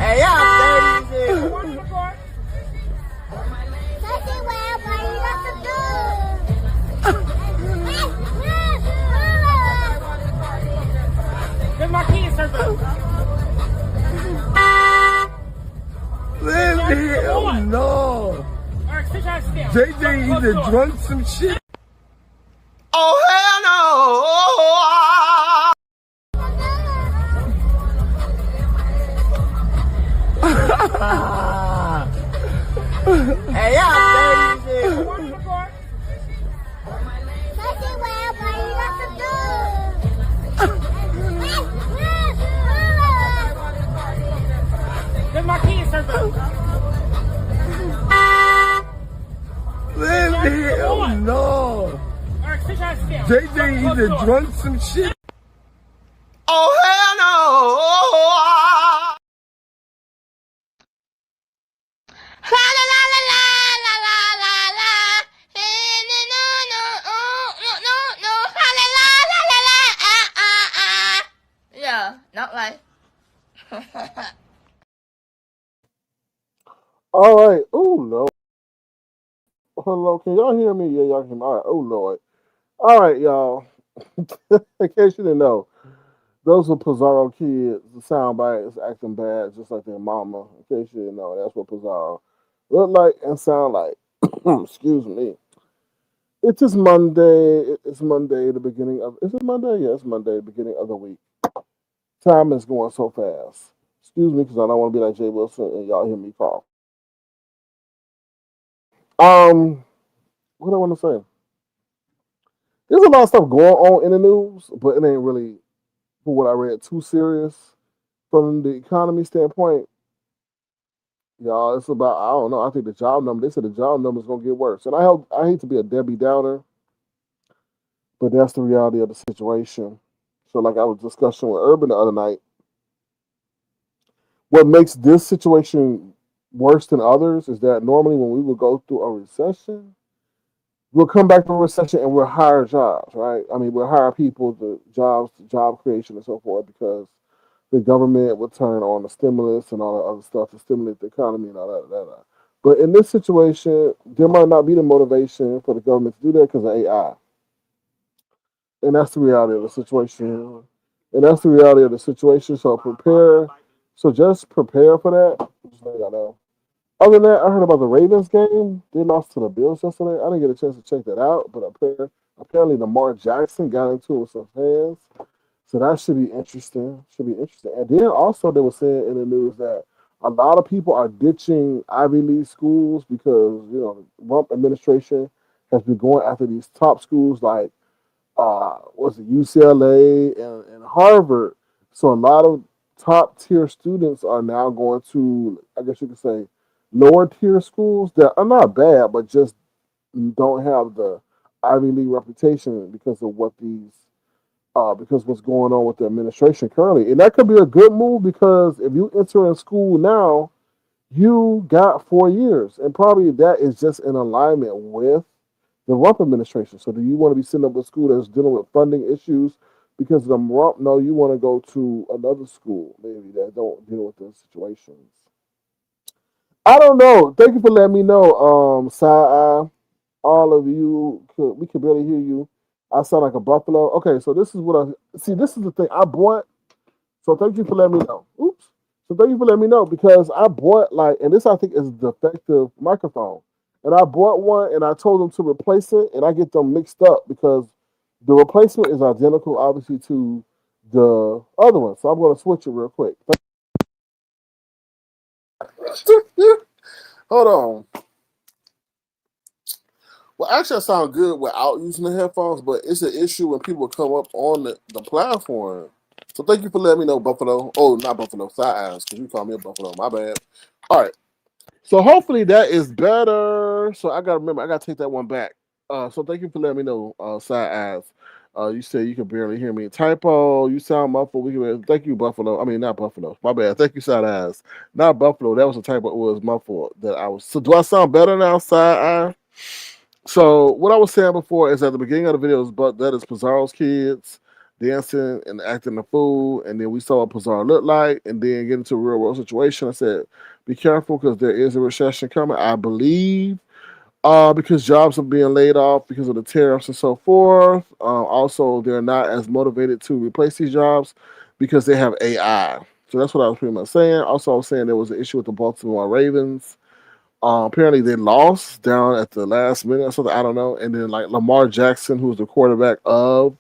Hey, y'all dirty. Get my kids, sir. Hell no. JJ either drunk some shit. Oh, hell no. Hey, y'all dirty. Get my kids, sir. Hell no. JJ either drunk some shit. Oh, hell no. La la la la la la la la. No no. La la la la la. Yeah, not like. All right. Oh Lord. Hello. Can y'all hear me? Yeah, y'all can. All right. Oh Lord. All right, y'all. In case you didn't know, those were Pizarro kids. The sound bites acting bad, just like their mama. In case you didn't know, that's what Pizarro look like and sound like. Excuse me. It is Monday. It's Monday, the beginning of. Is it Monday? Yeah, it's Monday, the beginning of the week. Time is going so fast. Excuse me, because I don't want to be like Jay Wilson and y'all hear me cough. What do I want to say? There's a lot of stuff going on in the news, but it ain't really, for what I read, too serious from the economy standpoint. Y'all, it's about, I don't know, I think the job number, they said the job number is going to get worse. And I hate to be a Debbie Downer, but that's the reality of the situation. So like I was discussing with Urban the other night, what makes this situation worse than others is that normally when we would go through a recession, we'll come back from a recession and we'll hire jobs, right? I mean, we'll hire people, the jobs, job creation and so forth, because the government will turn on the stimulus and all that other stuff to stimulate the economy and all that. But in this situation, there might not be the motivation for the government to do that because of AI. And that's the reality of the situation. So just prepare for that. Just let y'all know. Other than that, I heard about the Ravens game. They lost to the Bills yesterday. I didn't get a chance to check that out, but apparently Lamar Jackson got into it with some fans. So that should be interesting. And then also they were saying in the news that a lot of people are ditching Ivy League schools because, the Trump administration has been going after these top schools like UCLA and Harvard. So a lot of top tier students are now going to, I guess you could say, lower tier schools that are not bad, but just don't have the Ivy League reputation because of because what's going on with the administration currently. And that could be a good move because if you enter in school now, you got 4 years. And probably that is just in alignment with the Rump administration. So do you want to be sitting up with a school that's dealing with funding issues because of the Rump? No, you want to go to another school maybe that don't deal with those situations. I don't know. Thank you for letting me know, Side all of you. We could barely hear you. I sound like a buffalo. Okay, so this is what I see. This is the thing I bought. So thank you for letting me know. Oops. So thank you for letting me know because I bought and this I think is a defective microphone. And I bought one and I told them to replace it, and I get them mixed up because the replacement is identical, obviously, to the other one. So I'm going to switch it real quick. Hold on. Well, actually, I sound good without using the headphones, but it's an issue when people come up on the platform. So thank you for letting me know, Buffalo. Oh, not Buffalo, Side Eyes, because you called me a Buffalo. My bad. All right. So hopefully that is better. So I got to remember, I got to take that one back. So thank you for letting me know, Side Eyes. You said you can barely hear me. Typo, you sound muffled. Thank you, Buffalo. I mean, not Buffalo. My bad. Thank you, Side Eyes. Not Buffalo. That was a typo. It was muffled that I was. So do I sound better now, Side Eye? So what I was saying before is at the beginning of the video, but that is Pizarro's kids. dancing and acting the fool, and then we saw what Pizarro looked like, and then get into a real world situation. I said, be careful because there is a recession coming, I believe, because jobs are being laid off because of the tariffs and so forth. Also, they're not as motivated to replace these jobs because they have AI. So that's what I was pretty much saying. Also, I was saying there was an issue with the Baltimore Ravens. Apparently, they lost down at the last minute or something. I don't know. And then, like Lamar Jackson, who's the quarterback of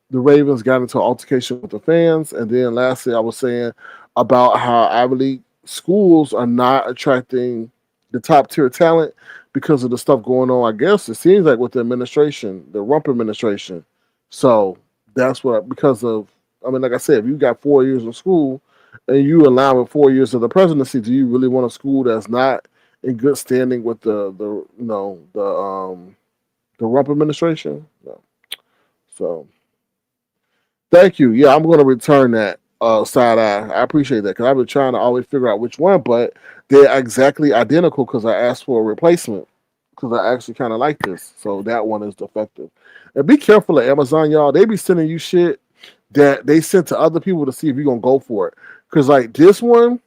the Ravens, got into an altercation with the fans. And then, lastly, I was saying about how Ivy League schools are not attracting the top tier talent because of the stuff going on. I guess it seems like with the administration, the Rump administration. So that's what because of. I mean, like I said, if you got 4 years of school and you allow with 4 years of the presidency, do you really want a school that's not in good standing with the Rump administration? No. So thank you. Yeah, I'm going to return that side eye. I appreciate that because I've been trying to always figure out which one, but they're exactly identical because I asked for a replacement because I actually kind of like this. So that one is defective. And be careful at Amazon, y'all. They be sending you shit that they sent to other people to see if you're going to go for it. Because like this one,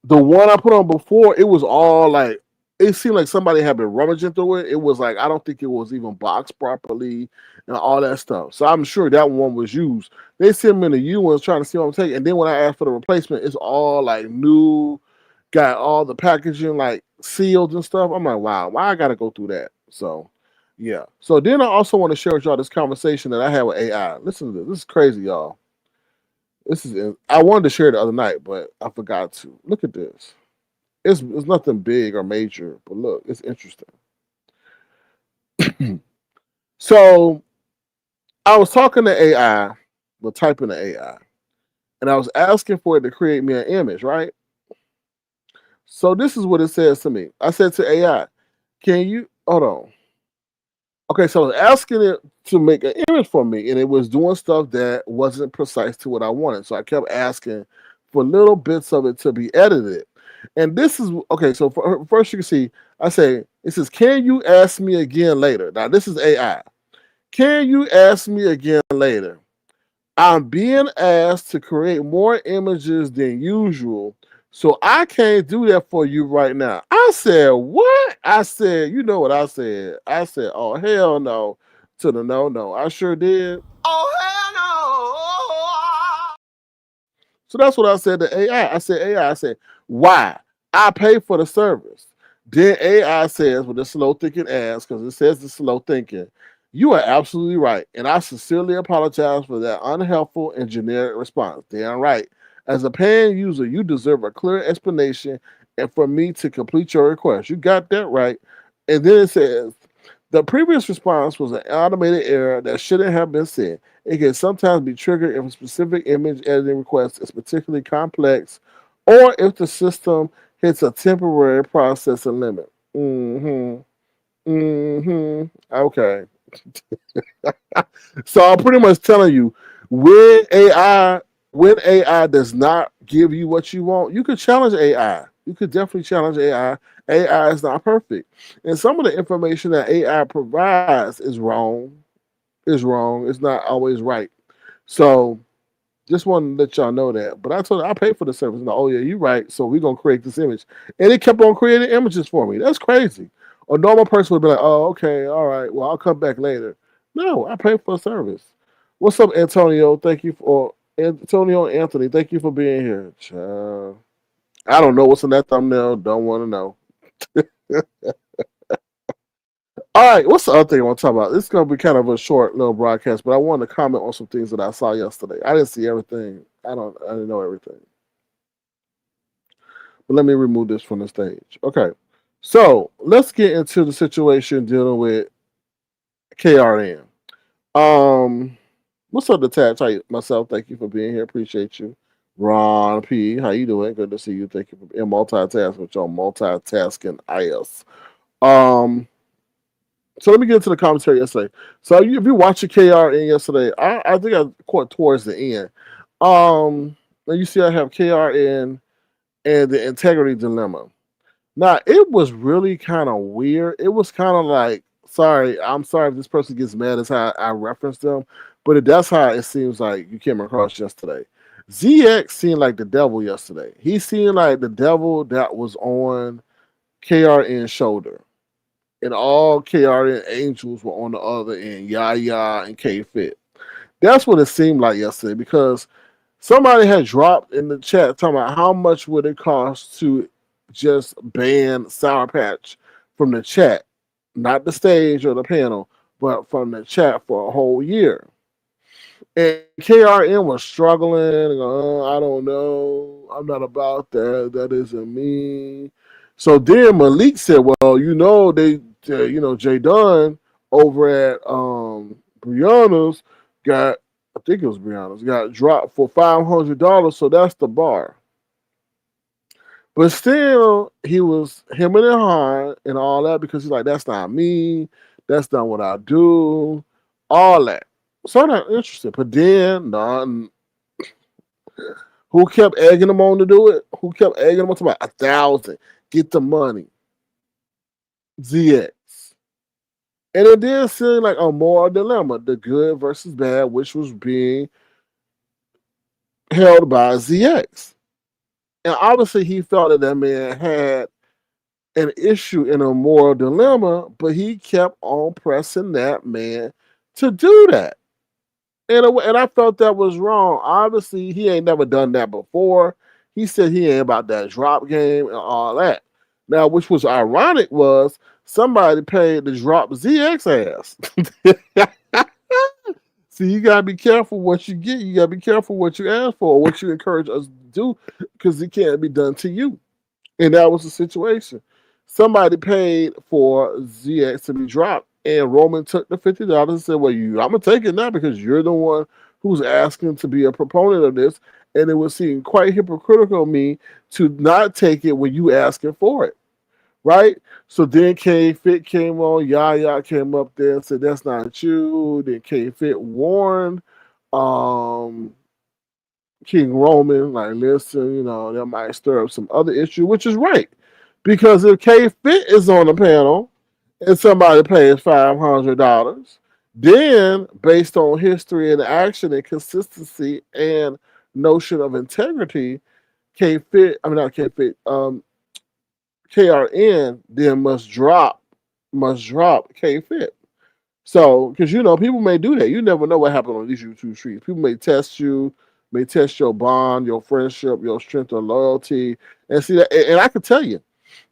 the one I put on before, it was all like, it seemed like somebody had been rummaging through it. It was like, I don't think it was even boxed properly and all that stuff. So I'm sure that one was used. They sent me the U ones trying to see what I'm taking. And then when I asked for the replacement, it's all like new, got all the packaging like sealed and stuff. I'm like, wow, why I got to go through that? So, yeah. So then I also want to share with y'all this conversation that I had with AI. Listen to this. This is crazy, y'all. I wanted to share it the other night, but I forgot to. Look at this. It's nothing big or major, but look, it's interesting. So I was talking to AI, typing to AI, and I was asking for it to create me an image, right? So this is what it says to me. I said to AI, can you hold on? Okay, so I was asking it to make an image for me, and it was doing stuff that wasn't precise to what I wanted. So I kept asking for little bits of it to be edited. And this is okay. So first, you can see I say it says, "Can you ask me again later?" Now this is AI. Can you ask me again later? I'm being asked to create more images than usual, so I can't do that for you right now. I said, what? I said, you know what I said? I said, oh, hell no. To the no. I sure did. Oh, hell no. So that's what I said to AI. I said, AI, I said, why? I pay for the service. Then AI says, with a slow thinking ass, because it says the slow thinking, you are absolutely right. And I sincerely apologize for that unhelpful and generic response. Damn right. As a paying user, you deserve a clear explanation and for me to complete your request. You got that right. And then it says, the previous response was an automated error that shouldn't have been sent. It can sometimes be triggered if a specific image editing request is particularly complex or if the system hits a temporary processing limit. Okay. So I'm pretty much telling you, when AI does not give you what you want, you could challenge AI. You could definitely challenge AI. AI is not perfect. And some of the information that AI provides is wrong. It's not always right. So just want to let y'all know that. But I told her I paid for the service. No, oh yeah, you're right. So we're gonna create this image. And it kept on creating images for me. That's crazy. A normal person would be like, oh, okay, all right, well, I'll come back later. No, I paid for a service. What's up, Antonio? Thank you for Antonio and Anthony. Thank you for being here. I don't know what's in that thumbnail. Don't want to know. All right, what's the other thing I want to talk about? This is going to be kind of a short little broadcast, but I wanted to comment on some things that I saw yesterday. I didn't see everything. I didn't know everything. But let me remove this from the stage. Okay, so let's get into the situation dealing with KRN. What's up, Detach? Myself, thank you for being here. Appreciate you. Ron P, how you doing? Good to see you. Thank you for being multitasking with your multitasking IS. So let me get into the commentary yesterday. So if you watch the KRN yesterday, I think I caught towards the end. Now you see I have KRN and the integrity dilemma. Now it was really kind of weird. It was kind of like sorry. I'm sorry if this person gets mad as how I reference them, but that's how it seems like you came across yesterday. ZX seemed like the devil yesterday. He seemed like the devil that was on KRN's shoulder. And all KRN angels were on the other end, Yaya and K Fit. That's what it seemed like yesterday because somebody had dropped in the chat talking about how much would it cost to just ban Sour Patch from the chat, not the stage or the panel, but from the chat for a whole year. And KRN was struggling. I don't know. I'm not about that. That isn't me. So then Malik said, "Well, Jay Dunn over at Brianna's got, I think it was Brianna's, got dropped for $500. So that's the bar." But still, he was him and high and all that because he's like, "That's not me. That's not what I do." All that. So I'm not interested. But then, none. Who kept egging him on to do it? Who kept egging him on to about 1,000? Get the money. ZX. And it did seem like a moral dilemma, the good versus bad, which was being held by ZX. And obviously he felt that that man had an issue in a moral dilemma, but he kept on pressing that man to do that. And I felt that was wrong. Obviously, he ain't never done that before. He said he ain't about that drop game and all that. Now, which was ironic was somebody paid to drop ZX ass. See, you gotta be careful what you get. You gotta be careful what you ask for, what you encourage us to do, because it can't be done to you. And that was the situation. Somebody paid for ZX to be dropped, and Roman took the $50 and said, "Well, I'm gonna take it now because you're the one who's asking to be a proponent of this." And it would seem quite hypocritical of me to not take it when you asking for it, right? So then K Fit came on, Yaya came up there and said, "That's not you." Then K Fit warned King Roman, like, listen, that might stir up some other issue, which is right. Because if K Fit is on the panel and somebody pays $500, then based on history and action and consistency and notion of integrity, KRN then must drop K Fit. So, because people may do that. You never know what happened on these YouTube streets. People may test you, may test your bond, your friendship, your strength or loyalty. And see that, and I can tell you,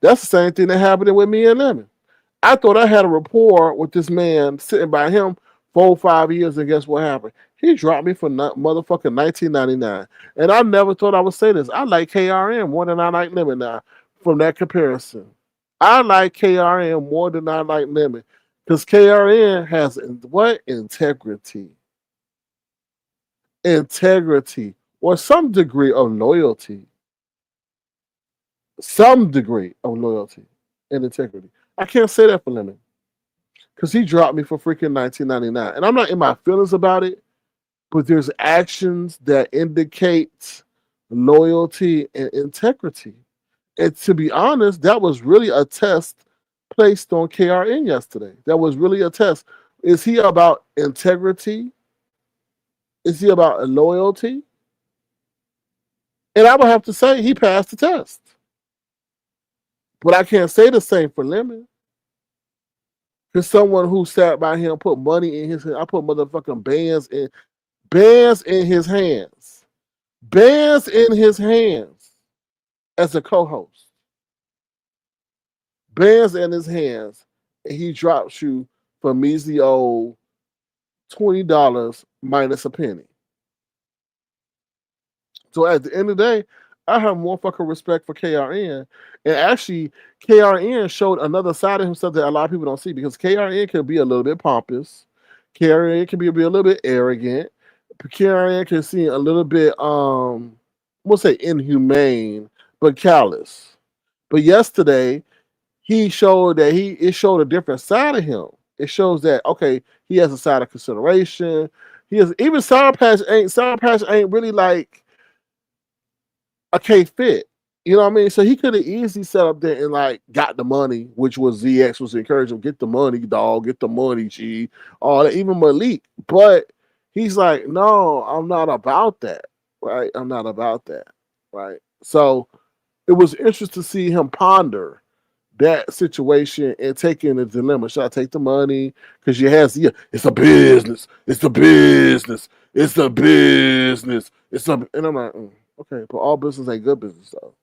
that's the same thing that happened with me and Lemon. I thought I had a rapport with this man sitting by him 4-5 years, and guess what happened? He dropped me for motherfucking $19.99. And I never thought I would say this. I like KRN more than I like Lemon now from that comparison. I like KRN more than I like Lemon. Because KRN has what? Integrity. Integrity. Or some degree of loyalty. Some degree of loyalty and integrity. I can't say that for Lemon. Because he dropped me for freaking $19.99. And I'm not in my feelings about it, but there's actions that indicate loyalty and integrity. And to be honest, that was really a test placed on KRN yesterday. That was really a test. Is he about integrity? Is he about loyalty? And I would have to say he passed the test. But I can't say the same for Lemon. Because someone who sat by him put money in his hand. I put motherfucking bands in his hands. Bands in his hands as a co-host. Bands in his hands, and he drops you for measly old $20 minus a penny. So at the end of the day, I have more fucking respect for KRN. And actually, KRN showed another side of himself that a lot of people don't see, because KRN can be a little bit pompous. KRN can be a little bit arrogant. KRN can seem a little bit, we'll say inhumane, but callous. But yesterday, it showed a different side of him. It shows that, okay, he has a side of consideration. Even Sour Patch ain't really like a K Fit. You know what I mean? So he could have easily set up there and like got the money, which was ZX was encouraging him, get the money, dog, get the money, G, all that, even Malik. But he's like, no, I'm not about that. Right? I'm not about that. Right. So it was interesting to see him ponder that situation and taking the dilemma. Should I take the money? Because you has it's a business. It's a business. It's a business. It's a and I'm like, okay, but all business ain't good business though.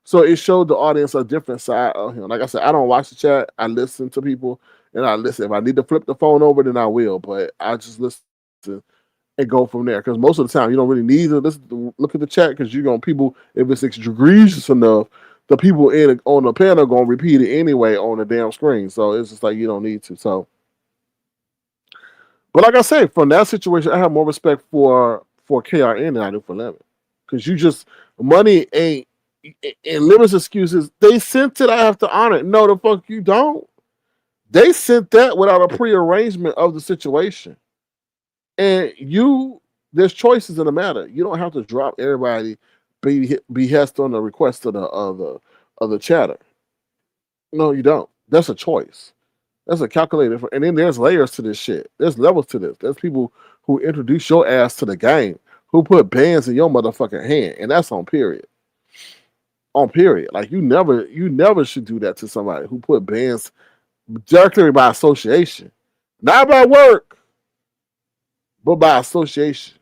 So it showed the audience a different side of him. Like I said, I don't watch the chat. I listen to people and I listen. If I need to flip the phone over, then I will. But I just listen and go from there. Because most of the time, you don't really need to look at the chat because you're gonna people. If it's egregious enough, the people on the panel are gonna repeat it anyway on the damn screen. So it's just like you don't need to. So, but like I said, from that situation, I have more respect for KRN than I do for Lemon. Because you just money ain't and Lemon's excuses. They sent it. I have to honor it. No, the fuck you don't. They sent that without a prearrangement of the situation. And there's choices in the matter. You don't have to drop everybody behest on the request of the chatter. No, you don't. That's a choice. That's a calculated. And then there's layers to this shit. There's levels to this. There's people who introduce your ass to the game, who put bands in your motherfucking hand, and that's on period. On period. Like you never should do that to somebody who put bands directly by association, not by work, but by association.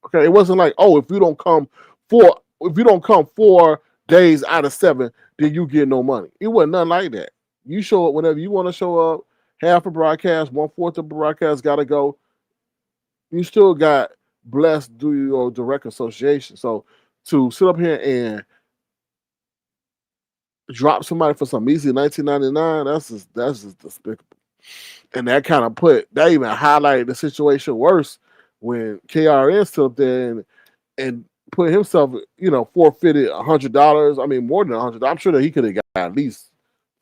Okay, it wasn't like, oh, if you don't come 4 days out of 7, then you get no money. It wasn't nothing like that. You show up whenever you want to show up. Half a broadcast, 1/4 of the broadcast got to go. You still got blessed due your direct association. So to sit up here and drop somebody for some easy 1999, that's just despicable. And that kind of even highlighted the situation worse when KRN stood up there and put himself, forfeited $100. I mean, more than $100. I'm sure that he could have got at least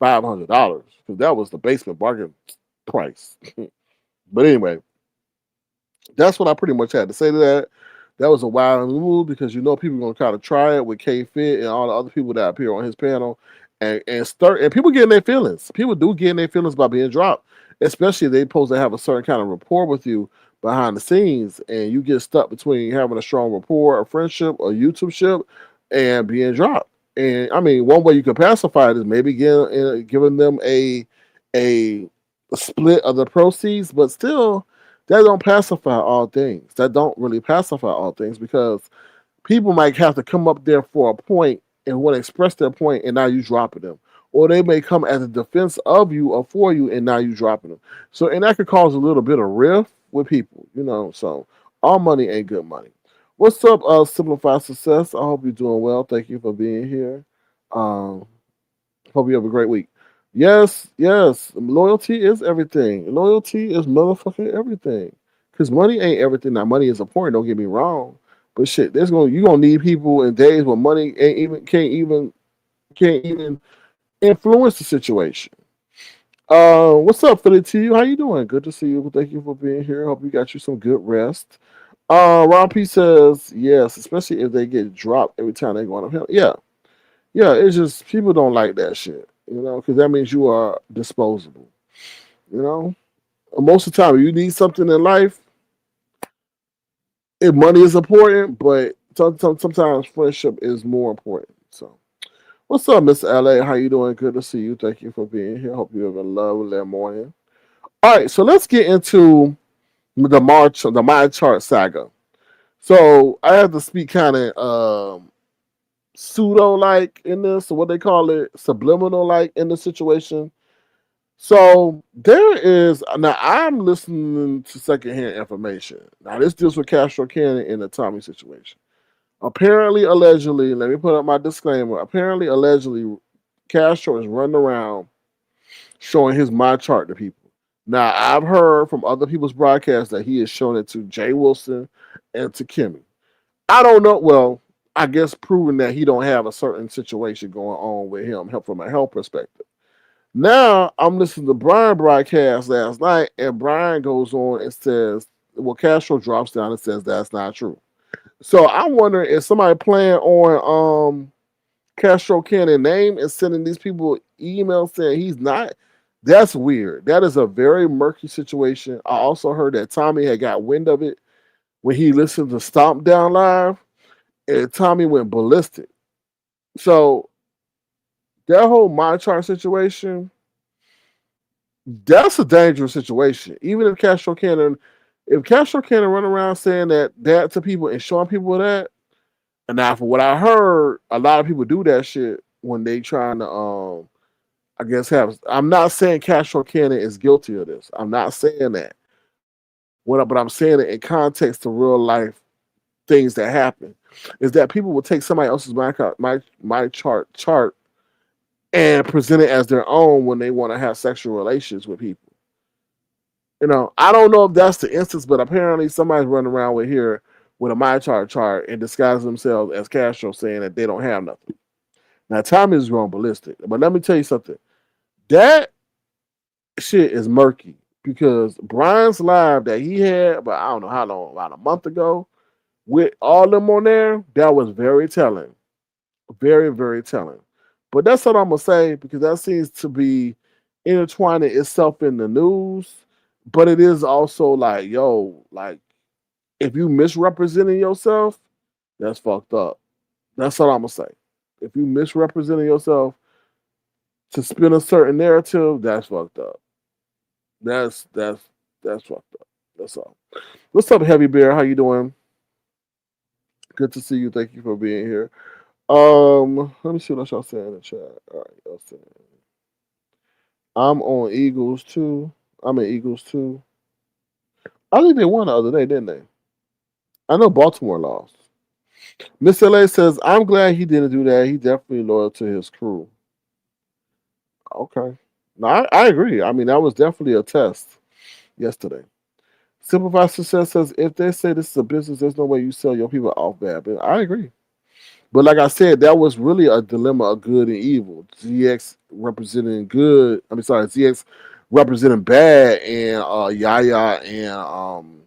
$500 because that was the basement bargain price. But anyway, that's what I pretty much had to say to that. That was a wild move because people are gonna kind of try it with K Fit and all the other people that appear on his panel, and people get in their feelings. People do get in their feelings by being dropped, especially if they supposed to have a certain kind of rapport with you behind the scenes, and you get stuck between having a strong rapport, a friendship, a YouTube ship, and being dropped. And I mean, one way you can pacify it is maybe giving them a split of the proceeds, but still that don't pacify all things. That don't really pacify all things because people might have to come up there for a point and want to express their point, and now you dropping them. Or they may come as a defense of you or for you, and now you dropping them. So, and that could cause a little bit of rift with people, So, all money ain't good money. What's up, Simplified Success? I hope you're doing well. Thank you for being here. Hope you have a great week. Yes, yes. Loyalty is everything. Loyalty is motherfucking everything. Because money ain't everything. Now, money is important. Don't get me wrong. But shit, you gonna need people in days where money can't even influence the situation. What's up, Philly T? How you doing? Good to see you. Thank you for being here. Hope you got you some good rest. Ron P says yes, especially if they get dropped every time they go on a hill. Yeah, yeah. It's just people don't like that shit, because that means you are disposable. Most of the time, you need something in life. If money is important, but sometimes friendship is more important. So. What's up, Mr. LA? How you doing? Good to see you. Thank you for being here. Hope you have a lovely morning. All right, so let's get into the Mychart saga. So I have to speak kind of pseudo-like in this, or what they call it, subliminal-like in the situation. So there is now. I'm listening to secondhand information. Now this deals with Castro Cannon in the Tommy situation. Apparently, allegedly, let me put up my disclaimer. Apparently, allegedly, Castro is running around showing his Mychart to people. Now, I've heard from other people's broadcasts that he is showing it to Jay Wilson and to Kimmy. I don't know. Well, I guess proving that he don't have a certain situation going on with him from a health perspective. Now, I'm listening to Briiine broadcast last night, and Briiine goes on and says, well, Castro drops down and says that's not true. So I'm wondering if somebody playing on Castro Cannon name and sending these people emails saying he's not. That's weird. That is a very murky situation. I also heard that Tommy had got wind of it when he listened to Stomp Down Live, and Tommy went ballistic. So that whole Mychart situation, that's a dangerous situation. Even if Castro Cannon run around saying that to people and showing people that, and now from what I heard, a lot of people do that shit when they trying to I guess have. I'm not saying Castro Cannon is guilty of this. I'm not saying that. But I'm saying it in context to real life things that happen, is that people will take somebody else's my chart and present it as their own when they want to have sexual relations with people. I don't know if that's the instance, but apparently somebody's running around with here with a chart and disguising themselves as Castro, saying that they don't have nothing. Now, Tommy is going ballistic, but let me tell you something. That shit is murky because Briine's live that he had, but I don't know how long, about a month ago, with all them on there, that was very telling. Very, very telling. But that's what I'm going to say because that seems to be intertwining itself in the news. But it is also like, yo, like, if you misrepresenting yourself, that's fucked up. That's what I'm going to say. If you misrepresenting yourself to spin a certain narrative, that's fucked up. That's fucked up. That's all. What's up, Heavy Bear? How you doing? Good to see you. Thank you for being here. Let me see what y'all saying in the chat. All right, y'all saying I'm on Eagles too. I'm in Eagles too. I think they won the other day, didn't they? I know Baltimore lost. Miss LA says, I'm glad he didn't do that. He definitely loyal to his crew. Okay. No, I agree. I mean, that was definitely a test yesterday. Simplified Success says, if they say this is a business, there's no way you sell your people off bad. But I agree. But like I said, that was really a dilemma of good and evil. ZX representing good. I mean, sorry, ZX representing bad, and Yaya and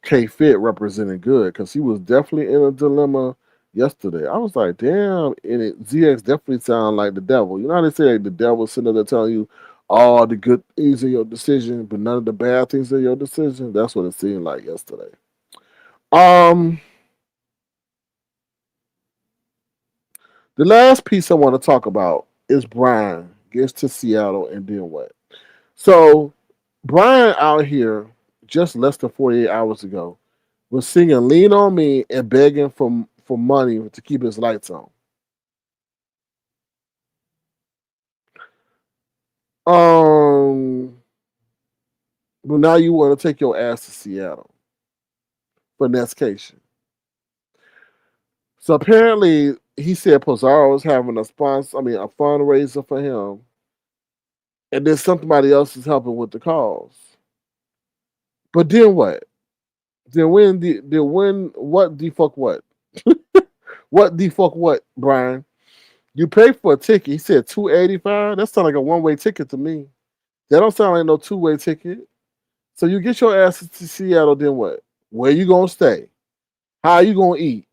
K Fit representing good, because he was definitely in a dilemma yesterday. I was like, damn, and ZX definitely sounded like the devil. You know how they say like, the devil sitting there telling you all the good things in your decision, but none of the bad things in your decision? That's what it seemed like yesterday. The last piece I want to talk about is Briiine gets to Seattle and then what? So Briiine out here just less than 48 hours ago was singing Lean on Me and begging for money to keep his lights on. But now you want to take your ass to Seattle for Nescation. So apparently he said Pizarro was having a fundraiser for him, and then somebody else is helping with the cause. But then what? Then what the fuck what? What the fuck what, Briiine? You pay for a ticket. He said $285. That sounds like a one-way ticket to me. That don't sound like no two-way ticket. So you get your ass to Seattle, then what? Where you gonna stay? How you gonna eat?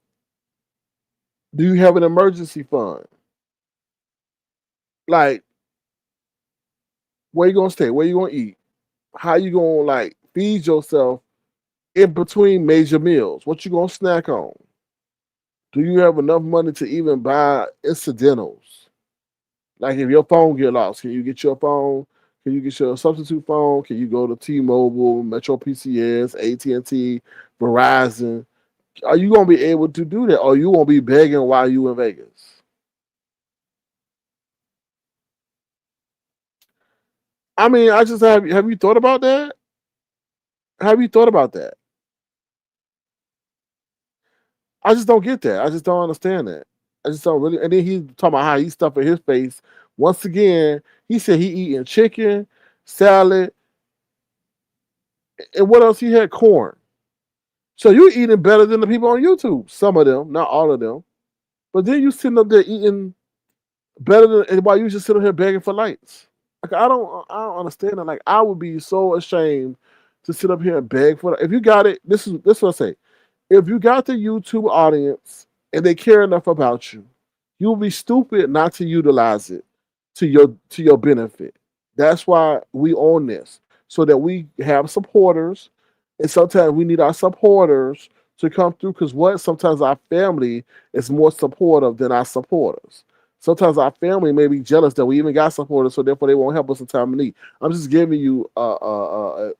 Do you have an emergency fund? Like, where you gonna stay? Where you gonna eat? How you gonna like feed yourself in between major meals? What you gonna snack on? Do you have enough money to even buy incidentals? Like if your phone get lost, can you get your phone? Can you get your substitute phone? Can you go to T-Mobile, Metro PCS, AT&T, Verizon? Are you gonna be able to do that, or you won't be begging while you in Vegas? I mean, I just have you thought about that? Have you thought about that? I just don't get that. I just don't understand that. I just don't really. And then he's talking about how he's stuffing his face. Once again, he said he eating chicken, salad, and what else? He had corn. So you eating better than the people on YouTube. Some of them, not all of them. But then you sitting up there eating better than, and while you just sitting here begging for lights. Like I don't understand that. Like I would be so ashamed to sit up here and beg for. If you got it, this is what I say. If you got the YouTube audience and they care enough about you, you'll be stupid not to utilize it to your benefit. That's why we own this, so that we have supporters, and sometimes we need our supporters to come through. Because what sometimes our family is more supportive than our supporters. Sometimes our family may be jealous that we even got supporters, so therefore they won't help us in time of need. I'm just giving you a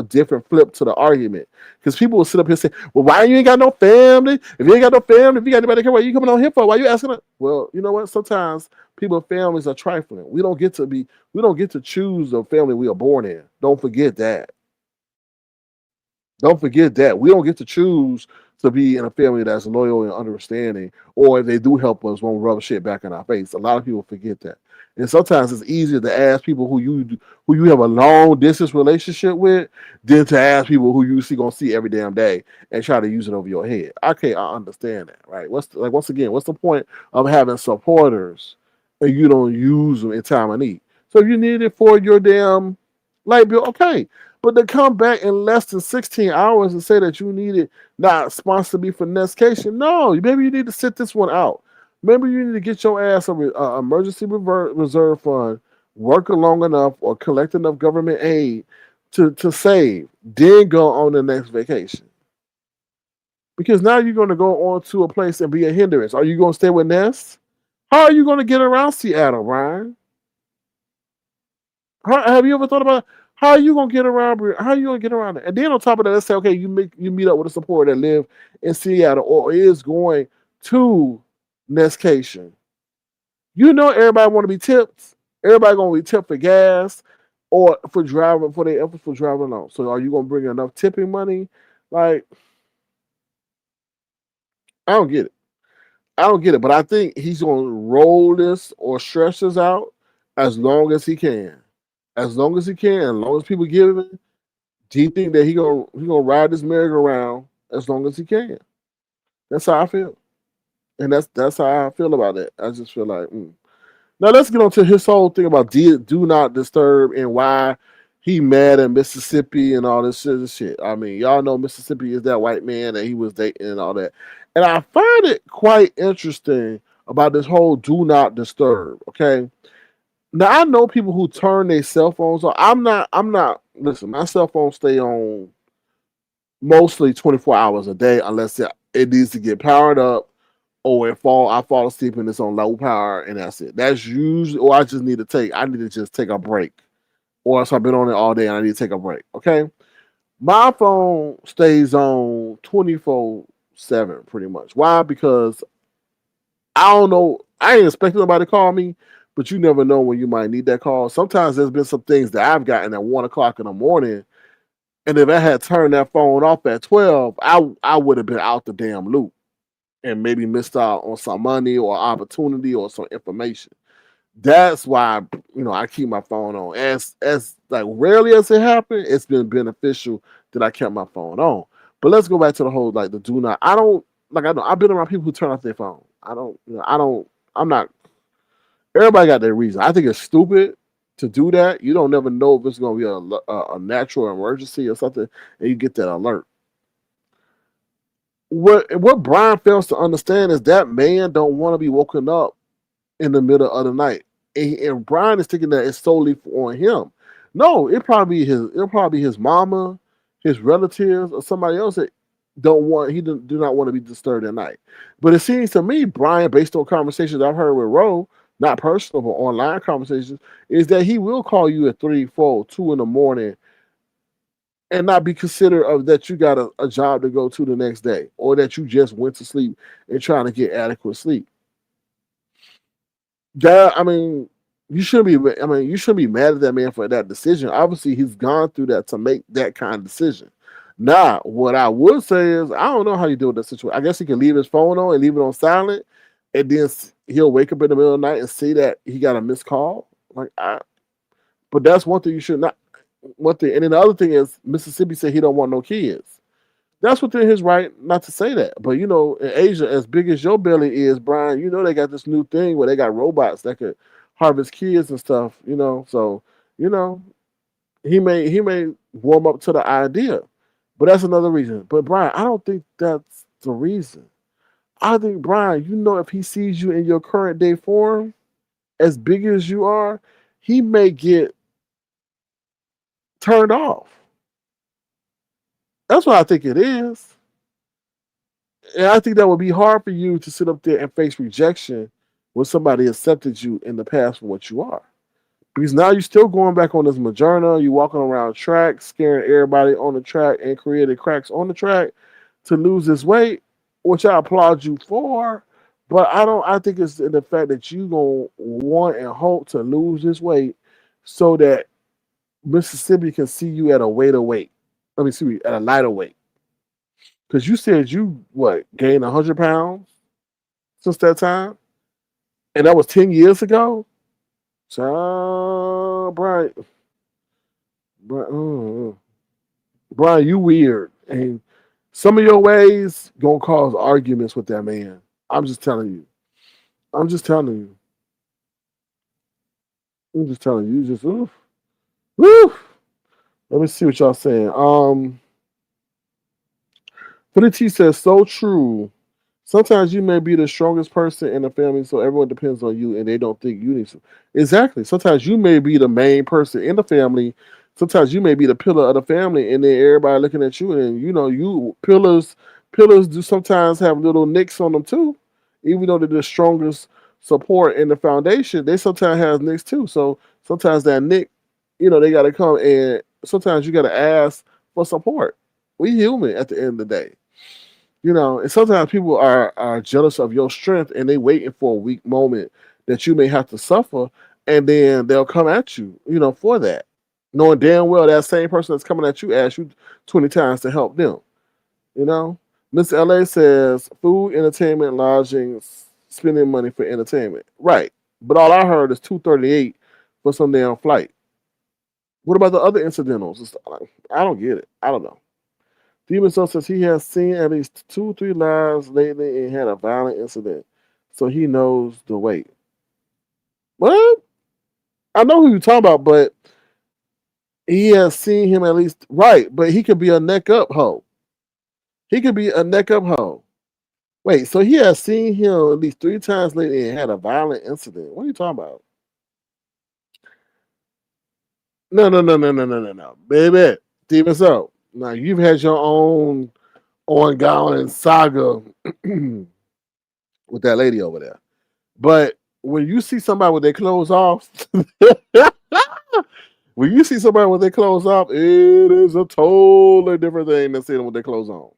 different flip to the argument, because people will sit up here and say, "Well, why you ain't got no family? If you ain't got no family, if you got anybody to care, why you coming on here for? Why you asking?" Well, you know what? Sometimes people's families are trifling. We don't get to choose the family we are born in. Don't forget that. Don't forget that we don't get to choose to be in a family that's loyal and understanding, or if they do help us, won't rub shit back in our face. A lot of people forget that, and sometimes it's easier to ask people who you have a long distance relationship with than to ask people who you see gonna see every damn day and try to use it over your head. Okay, I understand that, right? Once again, what's the point of having supporters and you don't use them in time of need? So if you need it for your damn light bill, okay. But to come back in less than 16 hours and say that you need it not responsibly for nescation, no, maybe you need to sit this one out. Maybe you need to get your ass a emergency reserve fund, work long enough or collect enough government aid to save, then go on the next vacation. Because now you're going to go on to a place and be a hindrance. Are you going to stay with Ness? How are you going to get around Seattle, Brian? Have you ever thought about how are you gonna get around? How are you gonna get around it? And then on top of that, let's say, okay, you meet up with a supporter that live in Seattle or is going to Nescation. You know, everybody want to be tipped. Everybody gonna be tipped for gas or for driving for their efforts for driving along. So, are you gonna bring enough tipping money? Like, I don't get it. I don't get it. But I think he's gonna roll this or stretch this out as long as he can. As long as he can, as long as people give him. Do you think that he gonna ride this merry-go-round as long as he can? That's how I feel, and that's how I feel about it. I just feel like now let's get on to his whole thing about do not disturb and why he mad at Mississippi and all this shit. I mean, y'all know Mississippi is that white man that he was dating and all that, and I find it quite interesting about this whole do not disturb. Okay, now I know people who turn their cell phones on. I'm not. Listen, my cell phone stay on mostly 24 hours a day unless it needs to get powered up or I fall asleep and it's on low power and that's it. That's usually or I need to just take a break. Or else I've been on it all day and I need to take a break. Okay. My phone stays on 24/7 pretty much. Why? Because I don't know. I ain't expecting nobody to call me, but you never know when you might need that call. Sometimes there's been some things that I've gotten at 1 o'clock in the morning. And if I had turned that phone off at 12, I would have been out the damn loop and maybe missed out on some money or opportunity or some information. That's why I keep my phone on. As like rarely as it happened, it's been beneficial that I kept my phone on. But let's go back to the whole like the do not. I don't like I know I've been around people who turn off their phone. I don't I don't I'm not everybody got their reason. I think it's stupid to do that. You don't never know if it's going to be a natural emergency or something, and you get that alert. What Brian fails to understand is that man don't want to be woken up in the middle of the night, and Brian is thinking that it's solely on him. No, it'll probably be his mama, his relatives, or somebody else that do not want to be disturbed at night. But it seems to me, Brian, based on conversations I've heard with Roe, not personal but online conversations, is that he will call you at 3, 4, 2 in the morning and not be considerate of that you got a job to go to the next day or that you just went to sleep and trying to get adequate sleep. That I mean, you shouldn't be. I mean, you shouldn't be mad at that man for that decision. Obviously, he's gone through that to make that kind of decision. Now, what I would say is, I don't know how you deal with that situation. I guess he can leave his phone on and leave it on silent, and then he'll wake up in the middle of the night and see that he got a missed call. But that's one thing you should not. One thing, and then the other thing is, Mississippi said he don't want no kids. That's within his right not to say that. But in Asia, as big as your belly is, Brian, they got this new thing where they got robots that could harvest kids and stuff. So you know he may warm up to the idea. But that's another reason. But Brian, I don't think that's the reason. I think Brian, if he sees you in your current day form, as big as you are, he may get turned off. That's what I think it is. And I think that would be hard for you to sit up there and face rejection when somebody accepted you in the past for what you are. Because now you're still going back on this Moderna, you're walking around track, scaring everybody on the track and creating cracks on the track to lose this weight, which I applaud you for. But I think it's in the fact that you gonna want and hope to lose this weight so that Mississippi can see you at a weighter weight. Let me see at a lighter weight. Because you said you gained 100 pounds since that time, and that was 10 years ago. So, Brian, you weird, and some of your ways gonna cause arguments with that man. I'm just telling you. I'm just telling you. I'm just telling you. You just oof. Woo. Let me see what y'all saying. Philly T says so true. Sometimes you may be the strongest person in the family, so everyone depends on you, and they don't think you need to. Exactly. Sometimes you may be the main person in the family. Sometimes you may be the pillar of the family, and then everybody looking at you, and you pillars do sometimes have little nicks on them too, even though they're the strongest support in the foundation. They sometimes have nicks too. So sometimes that nick, they got to come, and sometimes you got to ask for support. We human at the end of the day. And sometimes people are jealous of your strength and they waiting for a weak moment that you may have to suffer, and then they'll come at you, for that. Knowing damn well that same person that's coming at you asked you 20 times to help them. Miss LA says food, entertainment, lodging, spending money for entertainment. Right. But all I heard is 238 for some damn flight. What about the other incidentals? I don't get it. I don't know. Demon Soul says he has seen at least 2-3 lives lately and had a violent incident, so he knows the weight. What? I know who you're talking about, but he has seen him at least right. But he could be a neck up hoe. He could be a neck up hoe. Wait, so he has seen him at least 3 times lately and had a violent incident. What are you talking about? No, baby. Demon Soul. Now you've had your own ongoing saga with that lady over there. But when you see somebody with their clothes off, when you see somebody with their clothes off, it is a totally different thing than seeing them with their clothes on.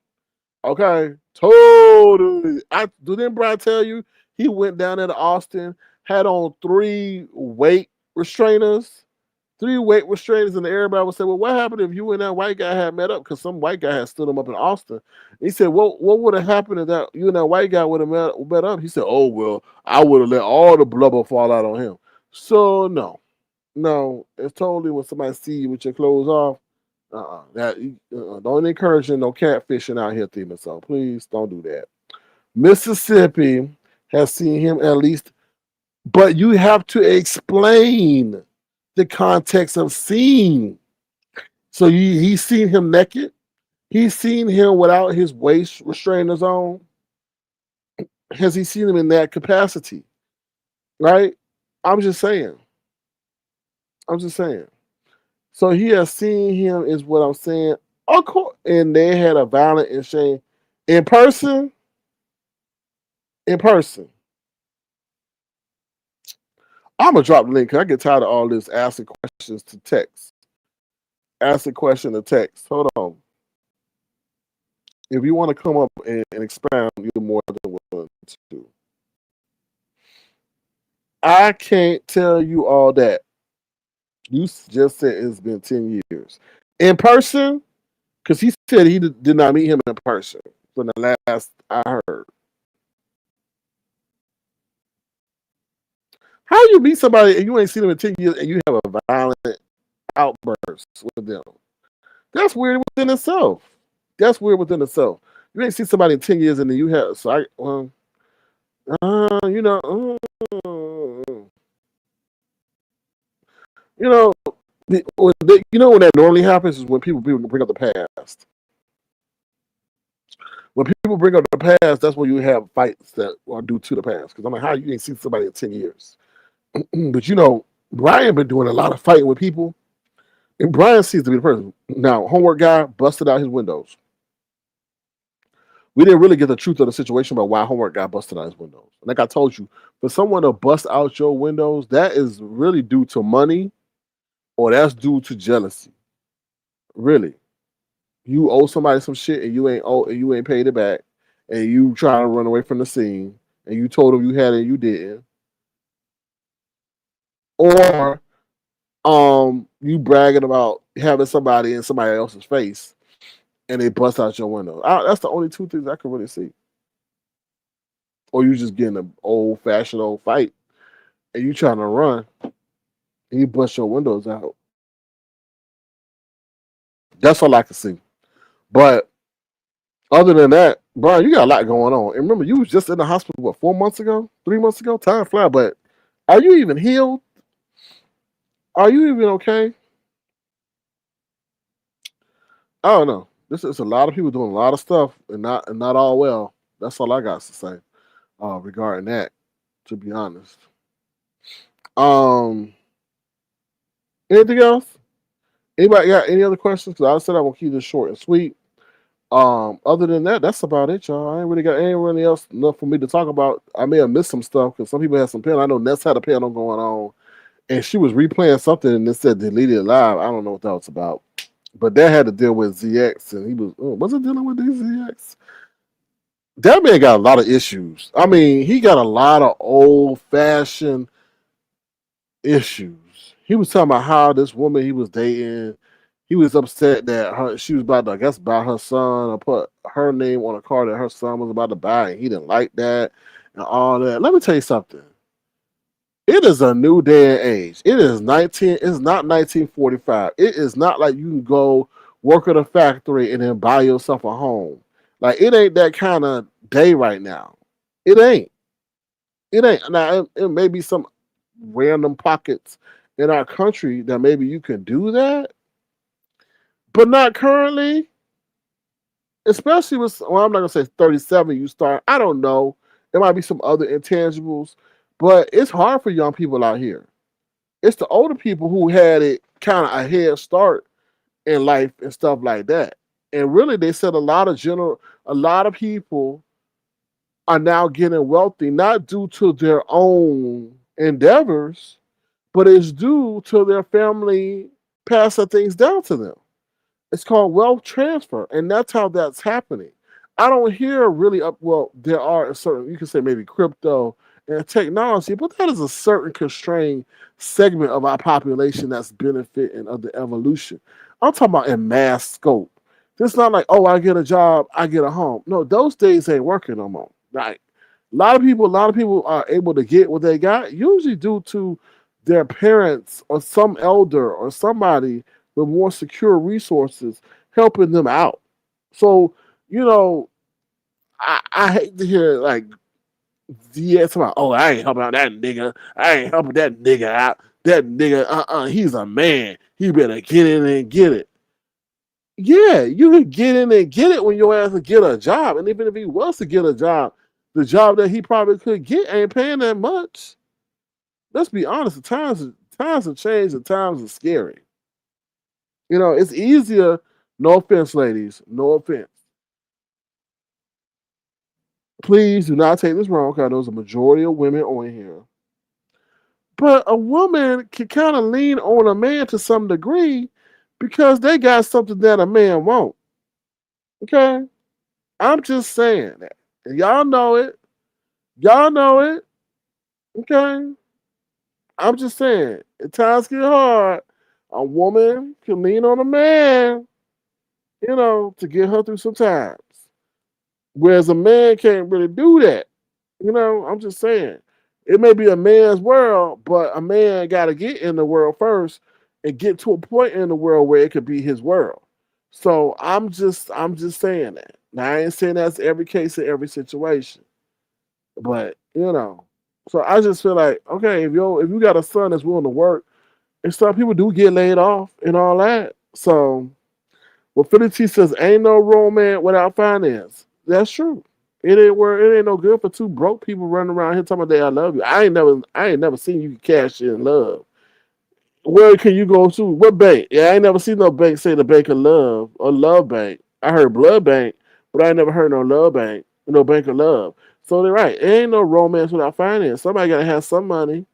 Okay, totally. Didn't Brian tell you he went down there to Austin, had on 3 weight restrainers, and everybody would say, "Well, what happened if you and that white guy had met up?" Because some white guy had stood him up in Austin. He said, "What would have happened if that you and that white guy would have met up?" He said, "Oh well, I would have let all the blubber fall out on him." So no, it's totally when somebody see you with your clothes off. Don't encourage no catfishing out here, Demon. So please don't do that. Mississippi has seen him at least, but you have to explain the context of seeing. So he's seen him naked. He's seen him without his waist restrainers on. Has he seen him in that capacity? Right? I'm just saying. So he has seen him, is what I'm saying. Of course, and they had a violent exchange in person. In person. I'm gonna drop the link because I get tired of all this asking questions to text. Ask a question to text. Hold on. If you want to come up and expound, you're more than willing to. I can't tell you all that. You just said it's been 10 years. In person, because he said he did not meet him in person from the last I heard. How you meet somebody and you ain't seen them in 10 years and you have a violent outburst with them? That's weird within itself. You ain't seen somebody in 10 years and then you have, so I, you know, you know, when that normally happens is when people bring up the past. when people bring up the past, that's when you have fights that are due to the past. Because I'm like, how you ain't seen somebody in 10 years? But Briiine been doing a lot of fighting with people, and Briiine seems to be the person. Now, homework guy busted out his windows. We didn't really get the truth of the situation about why homework guy busted out his windows. Like I told you, for someone to bust out your windows, that is really due to money, or that's due to jealousy. Really, you owe somebody some shit and you ain't paid it back, and you trying to run away from the scene, and you told them you had it and you didn't, or you bragging about having somebody in somebody else's face and they bust out your window. That's the only two things I can really see. Or you just getting an old fashioned old fight and you trying to run and you bust your windows out. That's all I can see. But other than that, Brian, you got a lot going on. And remember, you was just in the hospital, what, 4 months ago? 3 months ago? Time fly. But are you even healed? Are you even okay? I don't know. This is a lot of people doing a lot of stuff and not all well. That's all I got to say regarding that, to be honest. Anything else? Anybody got any other questions? Because I said I'm gonna keep this short and sweet. Other than that, that's about it, y'all. I ain't really got anything else enough for me to talk about. I may have missed some stuff because some people had some pen. I know Ness had a panel going on, and she was replaying something and it said deleted live. I don't know what that was about, but that had to deal with ZX, and he was it dealing with these ZX? That man got a lot of issues. I mean, he got a lot of old fashioned issues. He was talking about how this woman he was dating, he was upset that she was about to, I guess, buy her son or put her name on a car that her son was about to buy, and he didn't like that and all that. Let me tell you something. It is a new day and age. It's not 1945. It is not like you can go work at a factory and then buy yourself a home. Like, it ain't that kind of day right now. It ain't. It ain't. Now, it may be some random pockets in our country that maybe you can do that, but not currently. Especially with, well, I'm not gonna say 37. You start. I don't know. There might be some other intangibles, but it's hard for young people out here. It's the older people who had it kind of a head start in life and stuff like that. And really, they said a lot of people are now getting wealthy, not due to their own endeavors, but it's due to their family passing things down to them. It's called wealth transfer, and that's how that's happening. I don't hear really well, there are a certain, you can say maybe crypto and technology, but that is a certain constrained segment of our population that's benefiting of the evolution. I'm talking about in mass scope. It's not like, oh, I get a job, I get a home. No, those days ain't working no more. Like, a lot of people are able to get what they got, usually due to their parents or some elder or somebody with more secure resources helping them out. So, I hate to hear like DX about, oh, I ain't helping out that nigga. I ain't helping that nigga out. That nigga, he's a man. He better get in and get it. Yeah, you can get in and get it when your ass will get a job. And even if he was to get a job, the job that he probably could get ain't paying that much. Let's be honest, the times have changed and times are scary. It's easier, no offense, ladies, no offense. Please do not take this wrong, because there's a majority of women on here. But a woman can kind of lean on a man to some degree because they got something that a man won't. Okay? I'm just saying that. And y'all know it. Y'all know it. Okay? I'm just saying, at times get hard, a woman can lean on a man, to get her through some times. Whereas a man can't really do that. I'm just saying. It may be a man's world, but a man got to get in the world first and get to a point in the world where it could be his world. So I'm just saying that. Now, I ain't saying that's every case in every situation, but So I just feel like, okay, if you got a son that's willing to work, and some people do get laid off and all that. So, Philly T says, ain't no romance without finance. That's true. It ain't no good for two broke people running around here talking about they I love you. I ain't never seen you cash in love. Where can you go to? What bank? Yeah, I ain't never seen no bank say the bank of love or love bank. I heard blood bank, but I ain't never heard no love bank, no bank of love. So they're right. It ain't no romance without finance. Somebody gotta have some money.